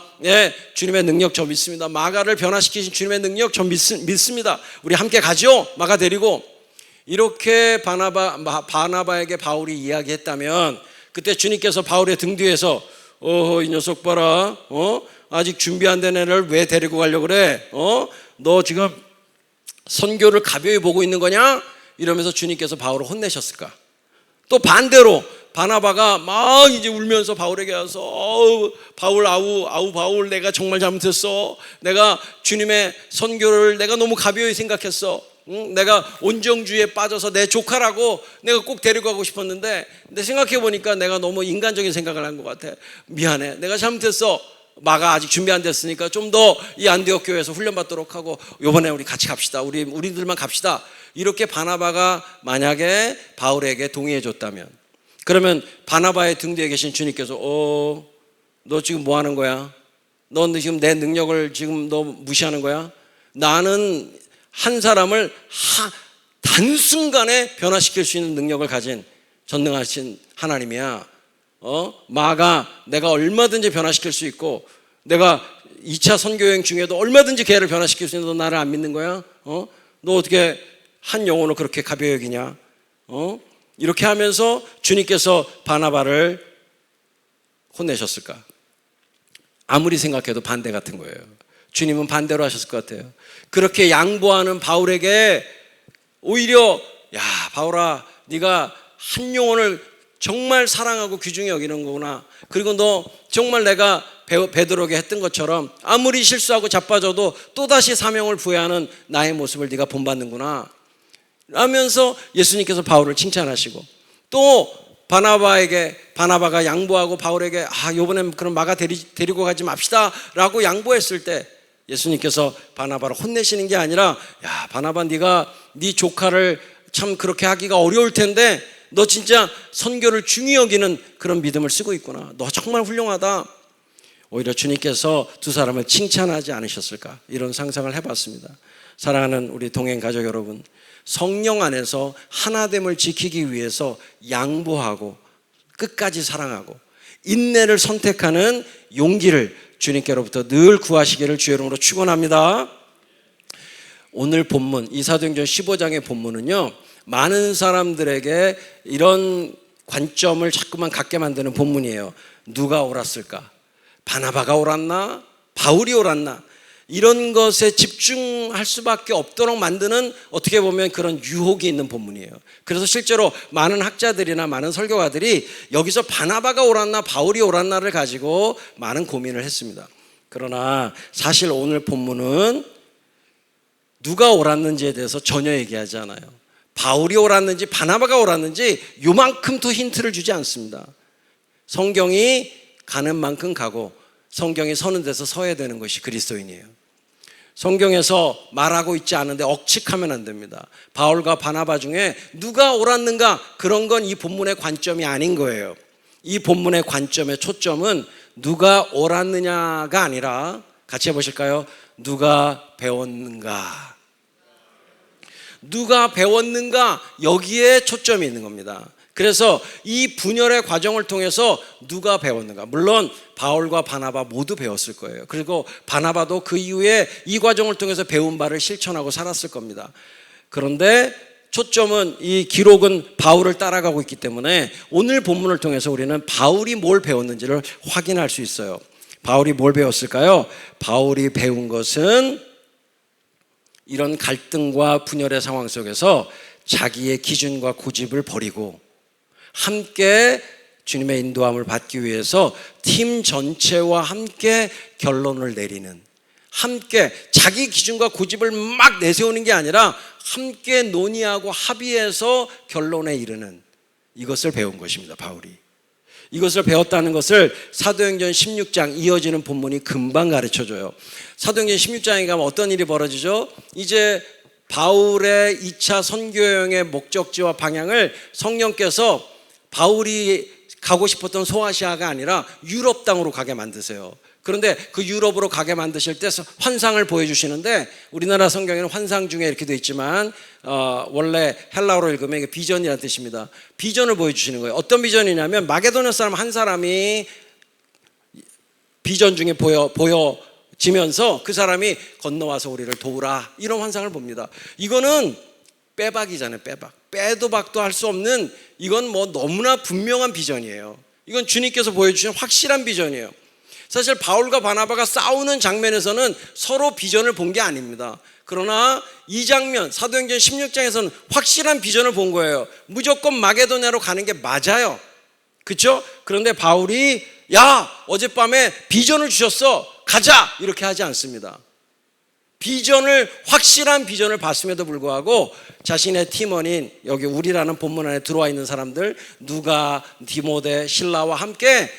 주님의 능력 저 믿습니다. 마가를 변화시키신 주님의 능력 저 믿습니다. 우리 함께 가죠. 마가 데리고. 이렇게 바나바에게 바울이 이야기했다면 그때 주님께서 바울의 등 뒤에서 이 녀석 봐라. 아직 준비 안 된 애를 왜 데리고 가려고 그래? 너 지금 선교를 가벼이 보고 있는 거냐? 이러면서 주님께서 바울을 혼내셨을까? 또 반대로 바나바가 막 이제 울면서 바울에게 와서 바울 바울 내가 정말 잘못했어. 내가 주님의 선교를 내가 너무 가벼이 생각했어. 내가 온정주의에 빠져서 내 조카라고 내가 꼭 데리고 가고 싶었는데 근데 생각해 보니까 내가 너무 인간적인 생각을 한 것 같아. 미안해. 내가 잘못했어. 마가 아직 준비 안 됐으니까 좀 더 이 안디옥 교회에서 훈련받도록 하고 이번에 우리 같이 갑시다. 우리들만 갑시다. 이렇게 바나바가 만약에 바울에게 동의해 줬다면 그러면 바나바의 등 뒤에 계신 주님께서 너 지금 뭐 하는 거야? 너 지금 내 능력을 지금 너 무시하는 거야? 나는 한 사람을 단순간에 변화시킬 수 있는 능력을 가진 전능하신 하나님이야. 마가 내가 얼마든지 변화시킬 수 있고 내가 2차 선교여행 중에도 얼마든지 걔를 변화시킬 수 있는데 너 나를 안 믿는 거야? 너 어떻게 한 영혼을 그렇게 가벼이 여기냐? 이렇게 하면서 주님께서 바나바를 혼내셨을까? 아무리 생각해도 반대 같은 거예요. 주님은 반대로 하셨을 것 같아요. 그렇게 양보하는 바울에게 오히려 야 바울아 네가 한 영혼을 정말 사랑하고 귀중히 여기는 거구나. 그리고 너 정말 내가 베드로에게 했던 것처럼 아무리 실수하고 자빠져도 또다시 사명을 부여하는 나의 모습을 네가 본받는구나 하면서 예수님께서 바울을 칭찬하시고 또 바나바가 양보하고 바울에게 이번엔 그럼 마가 데리고 가지 맙시다 라고 양보했을 때 예수님께서 바나바를 혼내시는 게 아니라 야 바나바 네가 네 조카를 참 그렇게 하기가 어려울 텐데 너 진짜 선교를 중히 여기는 그런 믿음을 쓰고 있구나. 너 정말 훌륭하다. 오히려 주님께서 두 사람을 칭찬하지 않으셨을까? 이런 상상을 해봤습니다. 사랑하는 우리 동행 가족 여러분, 성령 안에서 하나됨을 지키기 위해서 양보하고 끝까지 사랑하고 인내를 선택하는 용기를 주님께로부터 늘 구하시기를 주의 이름으로 축원합니다. 오늘 본문 이 사도행전 15장의 본문은요 많은 사람들에게 이런 관점을 자꾸만 갖게 만드는 본문이에요. 누가 옳았을까? 바나바가 옳았나? 바울이 옳았나? 이런 것에 집중할 수밖에 없도록 만드는 어떻게 보면 그런 유혹이 있는 본문이에요. 그래서 실제로 많은 학자들이나 많은 설교가들이 여기서 바나바가 옳았나 바울이 옳았나를 가지고 많은 고민을 했습니다. 그러나 사실 오늘 본문은 누가 옳았는지에 대해서 전혀 얘기하지 않아요. 바울이 옳았는지 바나바가 옳았는지 요만큼도 힌트를 주지 않습니다. 성경이 가는 만큼 가고 성경이 서는 데서 서야 되는 것이 그리스도인이에요. 성경에서 말하고 있지 않은데 억측하면 안 됩니다. 바울과 바나바 중에 누가 옳았는가 그런 건 이 본문의 관점이 아닌 거예요. 이 본문의 관점의 초점은 누가 옳았느냐가 아니라 같이 해보실까요? 누가 배웠는가? 누가 배웠는가 여기에 초점이 있는 겁니다. 그래서 이 분열의 과정을 통해서 누가 배웠는가? 물론 바울과 바나바 모두 배웠을 거예요. 그리고 바나바도 그 이후에 이 과정을 통해서 배운 바를 실천하고 살았을 겁니다. 그런데 초점은, 이 기록은 바울을 따라가고 있기 때문에 오늘 본문을 통해서 우리는 바울이 뭘 배웠는지를 확인할 수 있어요. 바울이 뭘 배웠을까요? 바울이 배운 것은 이런 갈등과 분열의 상황 속에서 자기의 기준과 고집을 버리고 함께 주님의 인도함을 받기 위해서 팀 전체와 함께 결론을 내리는, 함께 자기 기준과 고집을 막 내세우는 게 아니라 함께 논의하고 합의해서 결론에 이르는, 이것을 배운 것입니다. 바울이 이것을 배웠다는 것을 사도행전 16장 이어지는 본문이 금방 가르쳐줘요. 사도행전 16장에 가면 어떤 일이 벌어지죠? 이제 바울의 2차 선교여행의 목적지와 방향을 성령께서 바울이 가고 싶었던 소아시아가 아니라 유럽 땅으로 가게 만드세요. 그런데 그 유럽으로 가게 만드실 때 환상을 보여주시는데, 우리나라 성경에는 환상 중에 이렇게 되어 있지만 원래 헬라어로 읽으면 이게 비전이라는 뜻입니다. 비전을 보여주시는 거예요. 어떤 비전이냐면 마게도냐 사람 한 사람이 비전 중에 보여지면서 그 사람이 건너와서 우리를 도우라, 이런 환상을 봅니다. 이거는 빼박이잖아요. 빼도 박도 할 수 없는, 이건 뭐 너무나 분명한 비전이에요. 이건 주님께서 보여주신 확실한 비전이에요. 사실 바울과 바나바가 싸우는 장면에서는 서로 비전을 본 게 아닙니다. 그러나 이 장면, 사도행전 16장에서는 확실한 비전을 본 거예요. 무조건 마게도냐로 가는 게 맞아요. 그렇죠? 그런데 바울이 야, 어젯밤에 비전을 주셨어, 가자, 이렇게 하지 않습니다. 비전을, 확실한 비전을 봤음에도 불구하고 자신의 팀원인, 여기 우리라는 본문 안에 들어와 있는 사람들, 누가, 디모데, 실라와 함께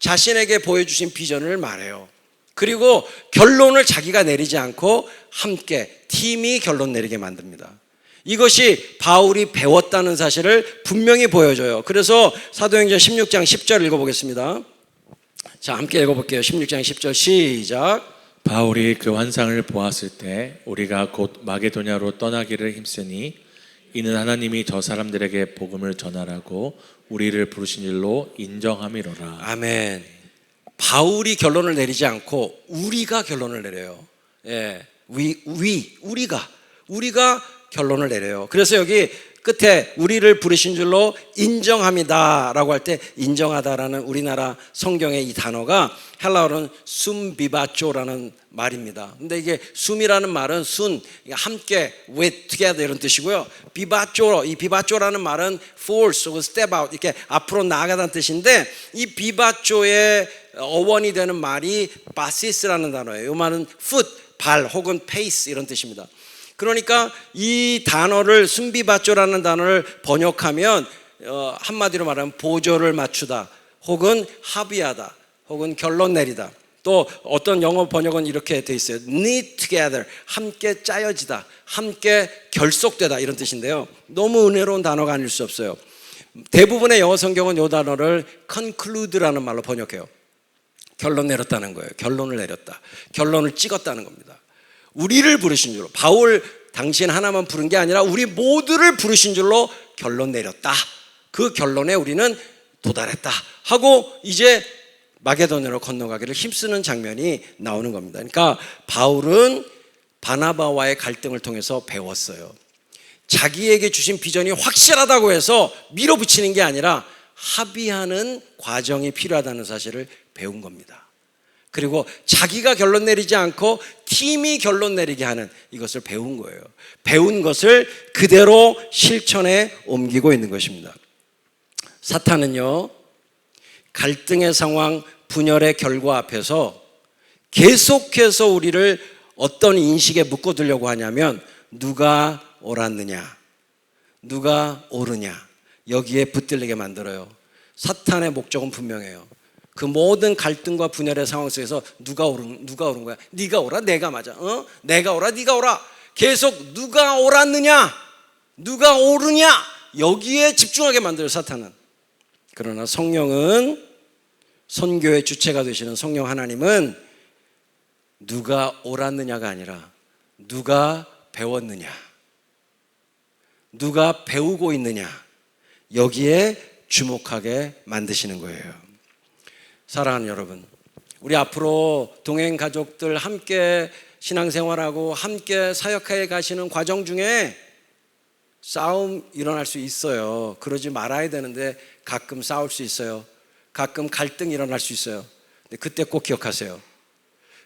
자신에게 보여주신 비전을 말해요. 그리고 결론을 자기가 내리지 않고 함께 팀이 결론 내리게 만듭니다. 이것이 바울이 배웠다는 사실을 분명히 보여줘요. 그래서 사도행전 16장 10절 읽어보겠습니다. 자, 함께 읽어볼게요. 16장 10절 시작. 바울이 그 환상을 보았을 때 우리가 곧 마게도냐로 떠나기를 힘쓰니 이는 하나님이 저 사람들에게 복음을 전하라고 우리를 부르신 일로 인정함이로라. 아멘. 바울이 결론을 내리지 않고 우리가 결론을 내려요. 예, 우리가 결론을 내려요. 그래서 여기 끝에 우리를 부르신 줄로 인정합니다라고 할 때 인정하다라는 우리나라 성경의 이 단어가 헬라어로는 숨비바쪼라는 말입니다. 근데 이게 숨이라는 말은 순, 함께, with, together 이런 뜻이고요. 비바쪼, 이 비바쪼라는 말은 force, step out, 이렇게 앞으로 나아가다는 뜻인데, 이 비바쪼의 어원이 되는 말이 바시스라는 단어예요. 이 말은 foot, 발 혹은 pace 이런 뜻입니다. 그러니까 이 단어를, 순비바쪼라는 단어를 번역하면 한마디로 말하면 보조를 맞추다 혹은 합의하다 혹은 결론 내리다. 또 어떤 영어 번역은 이렇게 돼 있어요. knit together, 함께 짜여지다, 함께 결속되다 이런 뜻인데요. 너무 은혜로운 단어가 아닐 수 없어요. 대부분의 영어 성경은 이 단어를 conclude라는 말로 번역해요. 결론 내렸다는 거예요. 결론을 내렸다, 결론을 찍었다는 겁니다. 우리를 부르신 줄로, 바울 당신 하나만 부른 게 아니라 우리 모두를 부르신 줄로 결론 내렸다. 그 결론에 우리는 도달했다 하고 이제 마게도냐로 건너가기를 힘쓰는 장면이 나오는 겁니다. 그러니까 바울은 바나바와의 갈등을 통해서 배웠어요. 자기에게 주신 비전이 확실하다고 해서 밀어붙이는 게 아니라 합의하는 과정이 필요하다는 사실을 배운 겁니다. 그리고 자기가 결론 내리지 않고 팀이 결론 내리게 하는 이것을 배운 거예요. 배운 것을 그대로 실천에 옮기고 있는 것입니다. 사탄은요, 갈등의 상황, 분열의 결과 앞에서 계속해서 우리를 어떤 인식에 묶어두려고 하냐면 누가 옳았느냐, 누가 옳으냐, 여기에 붙들리게 만들어요. 사탄의 목적은 분명해요. 그 모든 갈등과 분열의 상황 속에서 누가 옳은 거야? 네가 옳아? 내가 맞아? 내가 옳아? 네가 옳아? 계속 누가 옳았느냐? 누가 옳으냐? 여기에 집중하게 만들어요, 사탄은. 그러나 성령은, 선교의 주체가 되시는 성령 하나님은 누가 옳았느냐가 아니라 누가 배웠느냐, 누가 배우고 있느냐, 여기에 주목하게 만드시는 거예요. 사랑하는 여러분, 우리 앞으로 동행 가족들 함께 신앙생활하고 함께 사역해 가시는 과정 중에 싸움 일어날 수 있어요. 그러지 말아야 되는데 가끔 싸울 수 있어요. 가끔 갈등 일어날 수 있어요. 근데 그때 꼭 기억하세요.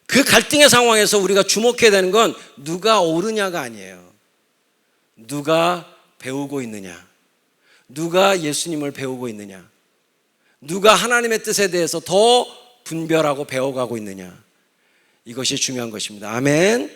그 갈등의 상황에서 우리가 주목해야 되는 건 누가 옳으냐가 아니에요. 누가 배우고 있느냐, 누가 예수님을 배우고 있느냐, 누가 하나님의 뜻에 대해서 더 분별하고 배워가고 있느냐, 이것이 중요한 것입니다. 아멘.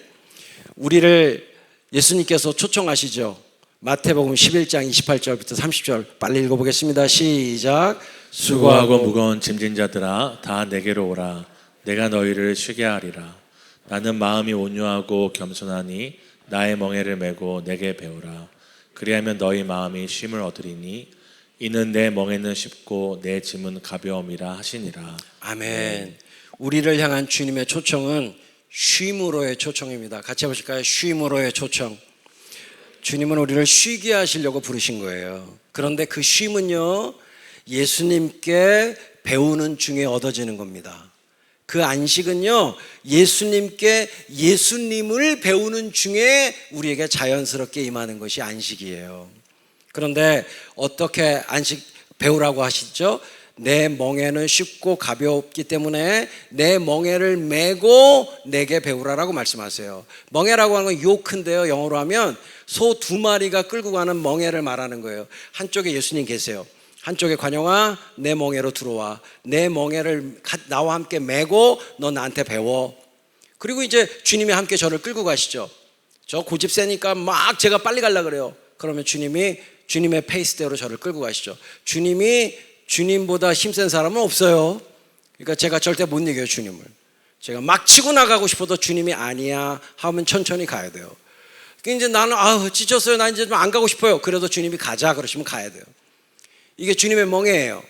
우리를 예수님께서 초청하시죠. 마태복음 11장 28절부터 30절 빨리 읽어보겠습니다. 시작. 수고하고 무거운 짐진 자들아 다 내게로 오라. 내가 너희를 쉬게 하리라. 나는 마음이 온유하고 겸손하니 나의 멍에를 메고 내게 배우라. 그리하면 너희 마음이 쉼을 얻으리니 이는 내 멍에는 쉽고 내 짐은 가벼움이라 하시니라. 아멘. 우리를 향한 주님의 초청은 쉼으로의 초청입니다. 같이 해보실까요? 쉼으로의 초청. 주님은 우리를 쉬게 하시려고 부르신 거예요. 그런데 그 쉼은요, 예수님께 배우는 중에 얻어지는 겁니다. 그 안식은요, 예수님께 예수님을 배우는 중에 우리에게 자연스럽게 임하는 것이 안식이에요. 그런데 어떻게 안식 배우라고 하시죠? 내 멍에는 쉽고 가볍기 때문에 내 멍에를 메고 내게 배우라라고 말씀하세요. 멍에라고 하는 건 요크인데요, 영어로 하면 소 2마리가 끌고 가는 멍에를 말하는 거예요. 한쪽에 예수님 계세요. 한쪽에 관영아, 내 멍에로 들어와. 내 멍에를 나와 함께 메고 너 나한테 배워. 그리고 이제 주님이 함께 저를 끌고 가시죠. 저 고집 세니까 막 제가 빨리 가려고 그래요. 그러면 주님이 주님의 페이스대로 저를 끌고 가시죠. 주님이 주님보다 힘센 사람은 없어요. 그러니까 제가 절대 못 이겨요, 주님을. 제가 막 치고 나가고 싶어도 주님이 아니야 하면 천천히 가야 돼요. 그러니까 이제 나는 지쳤어요. 나 이제 좀 안 가고 싶어요. 그래도 주님이 가자 그러시면 가야 돼요. 이게 주님의 멍에예요.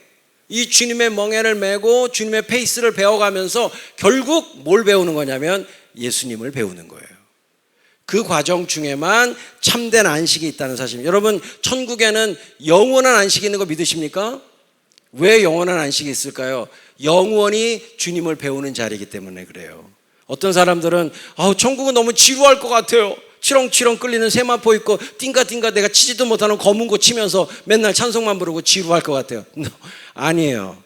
이 주님의 멍에를 메고 주님의 페이스를 배워가면서 결국 뭘 배우는 거냐면 예수님을 배우는 거예요. 그 과정 중에만 참된 안식이 있다는 사실입니다. 여러분, 천국에는 영원한 안식이 있는 거 믿으십니까? 왜 영원한 안식이 있을까요? 영원히 주님을 배우는 자리이기 때문에 그래요. 어떤 사람들은 천국은 너무 지루할 것 같아요. 치렁치렁 끌리는 세마포 있고 띵가띵가 내가 치지도 못하는 검은 고 치면서 맨날 찬송만 부르고 지루할 것 같아요. 아니에요.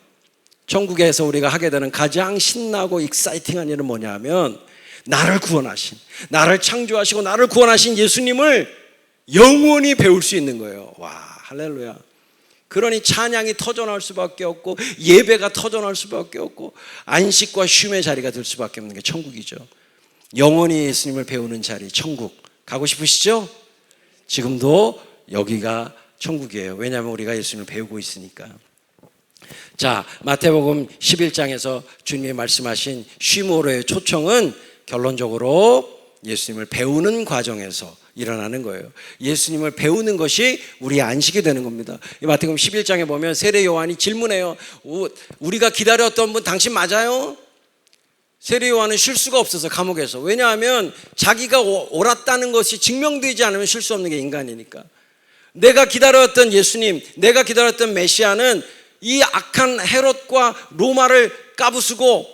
천국에서 우리가 하게 되는 가장 신나고 익사이팅한 일은 뭐냐면 나를 구원하신, 나를 창조하시고 나를 구원하신 예수님을 영원히 배울 수 있는 거예요. 와, 할렐루야. 그러니 찬양이 터져나올 수밖에 없고 예배가 터져나올 수밖에 없고 안식과 쉼의 자리가 될 수밖에 없는 게 천국이죠. 영원히 예수님을 배우는 자리, 천국 가고 싶으시죠? 지금도 여기가 천국이에요. 왜냐하면 우리가 예수님을 배우고 있으니까. 자, 마태복음 11장에서 주님이 말씀하신 쉼으로의 초청은 결론적으로 예수님을 배우는 과정에서 일어나는 거예요. 예수님을 배우는 것이 우리의 안식이 되는 겁니다. 마태복음 11장에 보면 세례 요한이 질문해요. 우리가 기다렸던 분 당신 맞아요? 세례 요한은 쉴 수가 없어서 감옥에서. 왜냐하면 자기가 옳았다는 것이 증명되지 않으면 쉴 수 없는 게 인간이니까. 내가 기다렸던 예수님, 내가 기다렸던 메시아는 이 악한 헤롯과 로마를 까부수고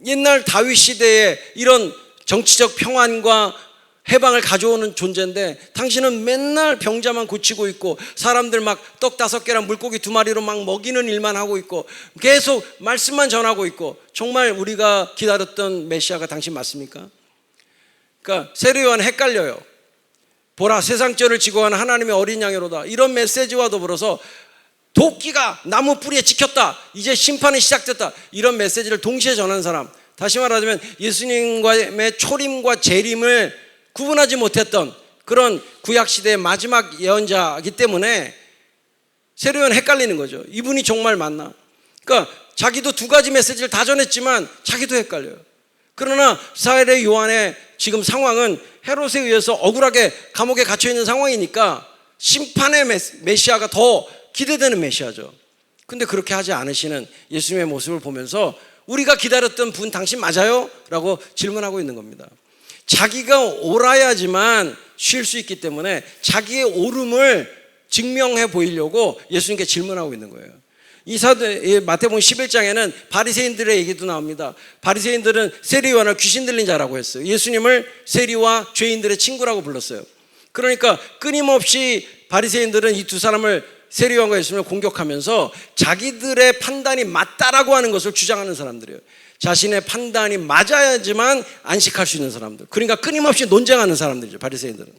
옛날 다윗 시대에 이런 정치적 평안과 해방을 가져오는 존재인데 당신은 맨날 병자만 고치고 있고 사람들 막 떡 5개랑 물고기 2마리로 막 먹이는 일만 하고 있고 계속 말씀만 전하고 있고 정말 우리가 기다렸던 메시아가 당신 맞습니까? 그러니까 세례 요한은 헷갈려요. 보라, 세상 죄를 지고 가는 하나님의 어린 양이로다. 이런 메시지와 더불어서 도끼가 나무 뿌리에 찍혔다. 이제 심판이 시작됐다. 이런 메시지를 동시에 전하는 사람. 다시 말하자면 예수님과의 초림과 재림을 구분하지 못했던 그런 구약시대의 마지막 예언자이기 때문에 세례 요한은 헷갈리는 거죠. 이분이 정말 맞나? 그러니까 자기도 2가지 메시지를 다 전했지만 자기도 헷갈려요. 그러나 세례 요한의 지금 상황은 헤롯에 의해서 억울하게 감옥에 갇혀있는 상황이니까 심판의 메시아가 더 기대되는 메시아죠. 근데 그렇게 하지 않으시는 예수님의 모습을 보면서 우리가 기다렸던 분 당신 맞아요? 라고 질문하고 있는 겁니다. 자기가 옳아야지만 쉴 수 있기 때문에 자기의 옳음을 증명해 보이려고 예수님께 질문하고 있는 거예요. 마태복음 11장에는 바리새인들의 얘기도 나옵니다. 바리새인들은 세리와나 귀신 들린 자라고 했어요. 예수님을 세리와 죄인들의 친구라고 불렀어요. 그러니까 끊임없이 바리새인들은 이 두 사람을, 세리와가 예수님을 공격하면서 자기들의 판단이 맞다라고 하는 것을 주장하는 사람들이에요. 자신의 판단이 맞아야지만 안식할 수 있는 사람들. 그러니까 끊임없이 논쟁하는 사람들이죠, 바리새인들은.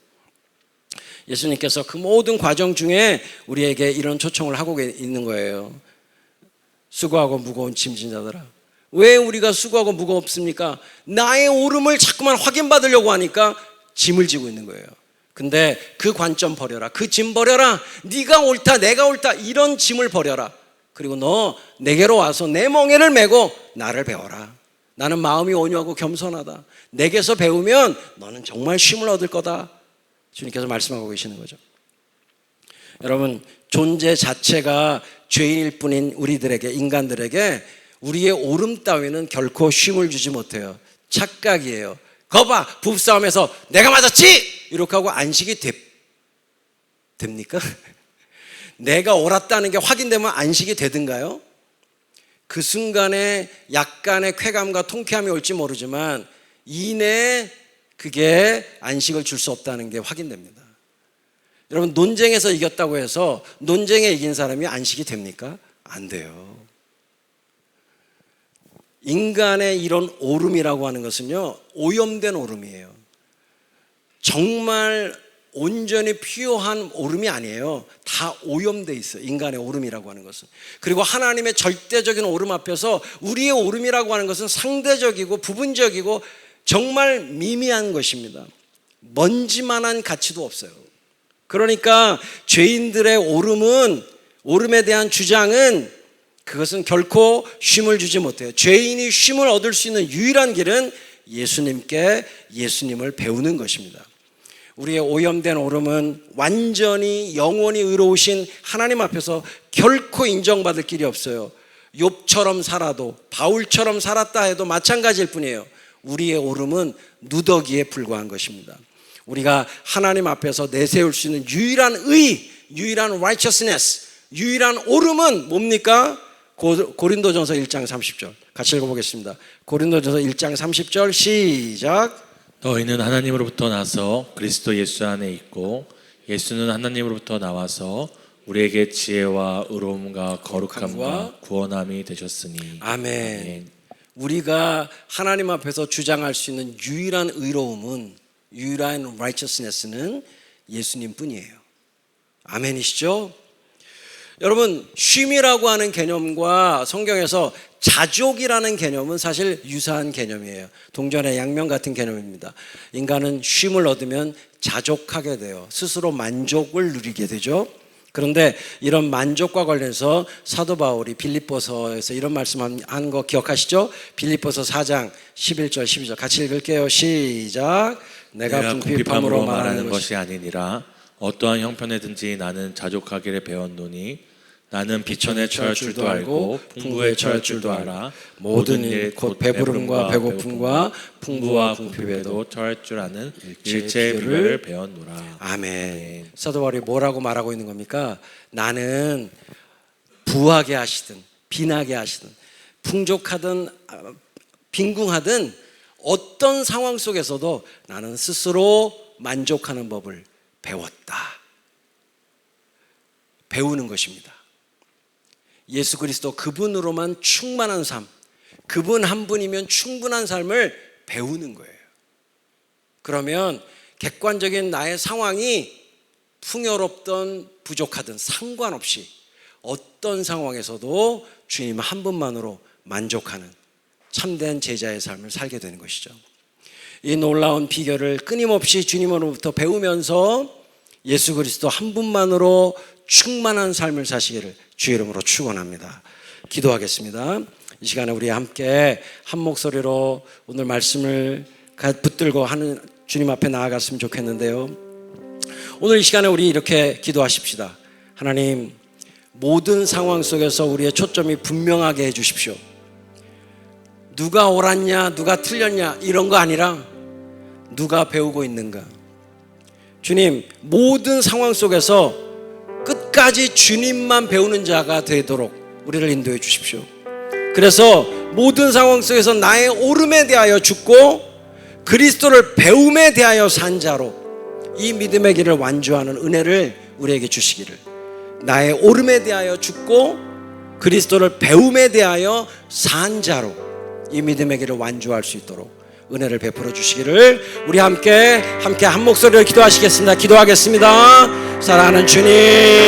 예수님께서 그 모든 과정 중에 우리에게 이런 초청을 하고 있는 거예요. 수고하고 무거운 짐진 자들아. 왜 우리가 수고하고 무겁습니까? 나의 옳음을 자꾸만 확인받으려고 하니까 짐을 지고 있는 거예요. 근데 그 관점 버려라. 그 짐 버려라. 네가 옳다, 내가 옳다, 이런 짐을 버려라. 그리고 너 내게로 와서 내 멍에를 메고 나를 배워라. 나는 마음이 온유하고 겸손하다. 내게서 배우면 너는 정말 쉼을 얻을 거다. 주님께서 말씀하고 계시는 거죠. 여러분, 존재 자체가 죄인일 뿐인 우리들에게, 인간들에게 우리의 옳음 따위는 결코 쉼을 주지 못해요. 착각이에요. 거봐, 부부싸움에서 내가 맞았지! 이렇게 하고 안식이 됩니까? 내가 옳았다는 게 확인되면 안식이 되든가요? 그 순간에 약간의 쾌감과 통쾌함이 올지 모르지만 이내에 그게 안식을 줄 수 없다는 게 확인됩니다. 여러분, 논쟁에서 이겼다고 해서 논쟁에 이긴 사람이 안식이 됩니까? 안 돼요. 인간의 이런 옳음이라고 하는 것은요, 오염된 옳음이에요. 정말 온전히 필요한 옳음이 아니에요. 다 오염돼 있어요, 인간의 옳음이라고 하는 것은. 그리고 하나님의 절대적인 옳음 앞에서 우리의 옳음이라고 하는 것은 상대적이고 부분적이고 정말 미미한 것입니다. 먼지만한 가치도 없어요. 그러니까 죄인들의 옳음에 대한 주장은 그것은 결코 쉼을 주지 못해요. 죄인이 쉼을 얻을 수 있는 유일한 길은 예수님을 배우는 것입니다. 우리의 오염된 옳음은 완전히 영원히 의로우신 하나님 앞에서 결코 인정받을 길이 없어요. 욥처럼 살아도, 바울처럼 살았다 해도 마찬가지일 뿐이에요. 우리의 옳음은 누더기에 불과한 것입니다. 우리가 하나님 앞에서 내세울 수 있는 유일한 의, 유일한 righteousness, 유일한 옳음은 뭡니까? 고린도전서 1장 30절 같이 읽어보겠습니다. 고린도전서 1장 30절 시작. 너희는 하나님으로부터 나서 그리스도 예수 안에 있고 예수는 하나님으로부터 나와서 우리에게 지혜와 의로움과 거룩함과 구원함이 되셨으니. 아멘. 아멘. 우리가 하나님 앞에서 주장할 수 있는 유일한 의로움은, 유일한 righteousness는 예수님 뿐이에요. 아멘이시죠? 여러분, 쉼이라고 하는 개념과 성경에서 자족이라는 개념은 사실 유사한 개념이에요. 동전의 양면 같은 개념입니다. 인간은 쉼을 얻으면 자족하게 돼요. 스스로 만족을 누리게 되죠. 그런데 이런 만족과 관련해서 사도 바울이 빌립보서에서 이런 말씀한 거 기억하시죠? 빌립보서 4장 11절 12절 같이 읽을게요. 시작. 내가 궁핍함으로 말하는 것이 아니니라. 어떠한 형편에든지 나는 자족하기를 배웠노니 나는 비천에 처할 줄도 알고 풍부에 처할 줄도 알아. 모든 일 곧 배부름과 배고픔과 풍부와 궁핍에도 처할 줄 아는 일체의 비결을 배웠노라. 아멘. 사도 바울이 뭐라고 말하고 있는 겁니까? 나는 부하게 하시든 빈하게 하시든 풍족하든 빈궁하든 어떤 상황 속에서도 나는 스스로 만족하는 법을 배웠다. 배우는 것입니다. 예수 그리스도 그분으로만 충만한 삶, 그분 한 분이면 충분한 삶을 배우는 거예요. 그러면 객관적인 나의 상황이 풍요롭든 부족하든 상관없이 어떤 상황에서도 주님 한 분만으로 만족하는 참된 제자의 삶을 살게 되는 것이죠. 이 놀라운 비결을 끊임없이 주님으로부터 배우면서 예수 그리스도 한 분만으로 충만한 삶을 사시기를 주의 이름으로 축원합니다. 기도하겠습니다. 이 시간에 우리 함께 한 목소리로 오늘 말씀을 붙들고 하는 주님 앞에 나아갔으면 좋겠는데요. 오늘 이 시간에 우리 이렇게 기도하십시다. 하나님, 모든 상황 속에서 우리의 초점이 분명하게 해주십시오. 누가 옳았냐, 누가 틀렸냐 이런 거 아니라 누가 배우고 있는가. 주님, 모든 상황 속에서 끝까지 주님만 배우는 자가 되도록 우리를 인도해 주십시오. 그래서 모든 상황 속에서 나의 오름에 대하여 죽고 그리스도를 배움에 대하여 산 자로 이 믿음의 길을 완주하는 은혜를 우리에게 주시기를, 나의 오름에 대하여 죽고 그리스도를 배움에 대하여 산 자로 이 믿음의 길을 완주할 수 있도록 은혜를 베풀어 주시기를 우리 함께 한 목소리로 기도하시겠습니다. 기도하겠습니다. 사랑하는 주님,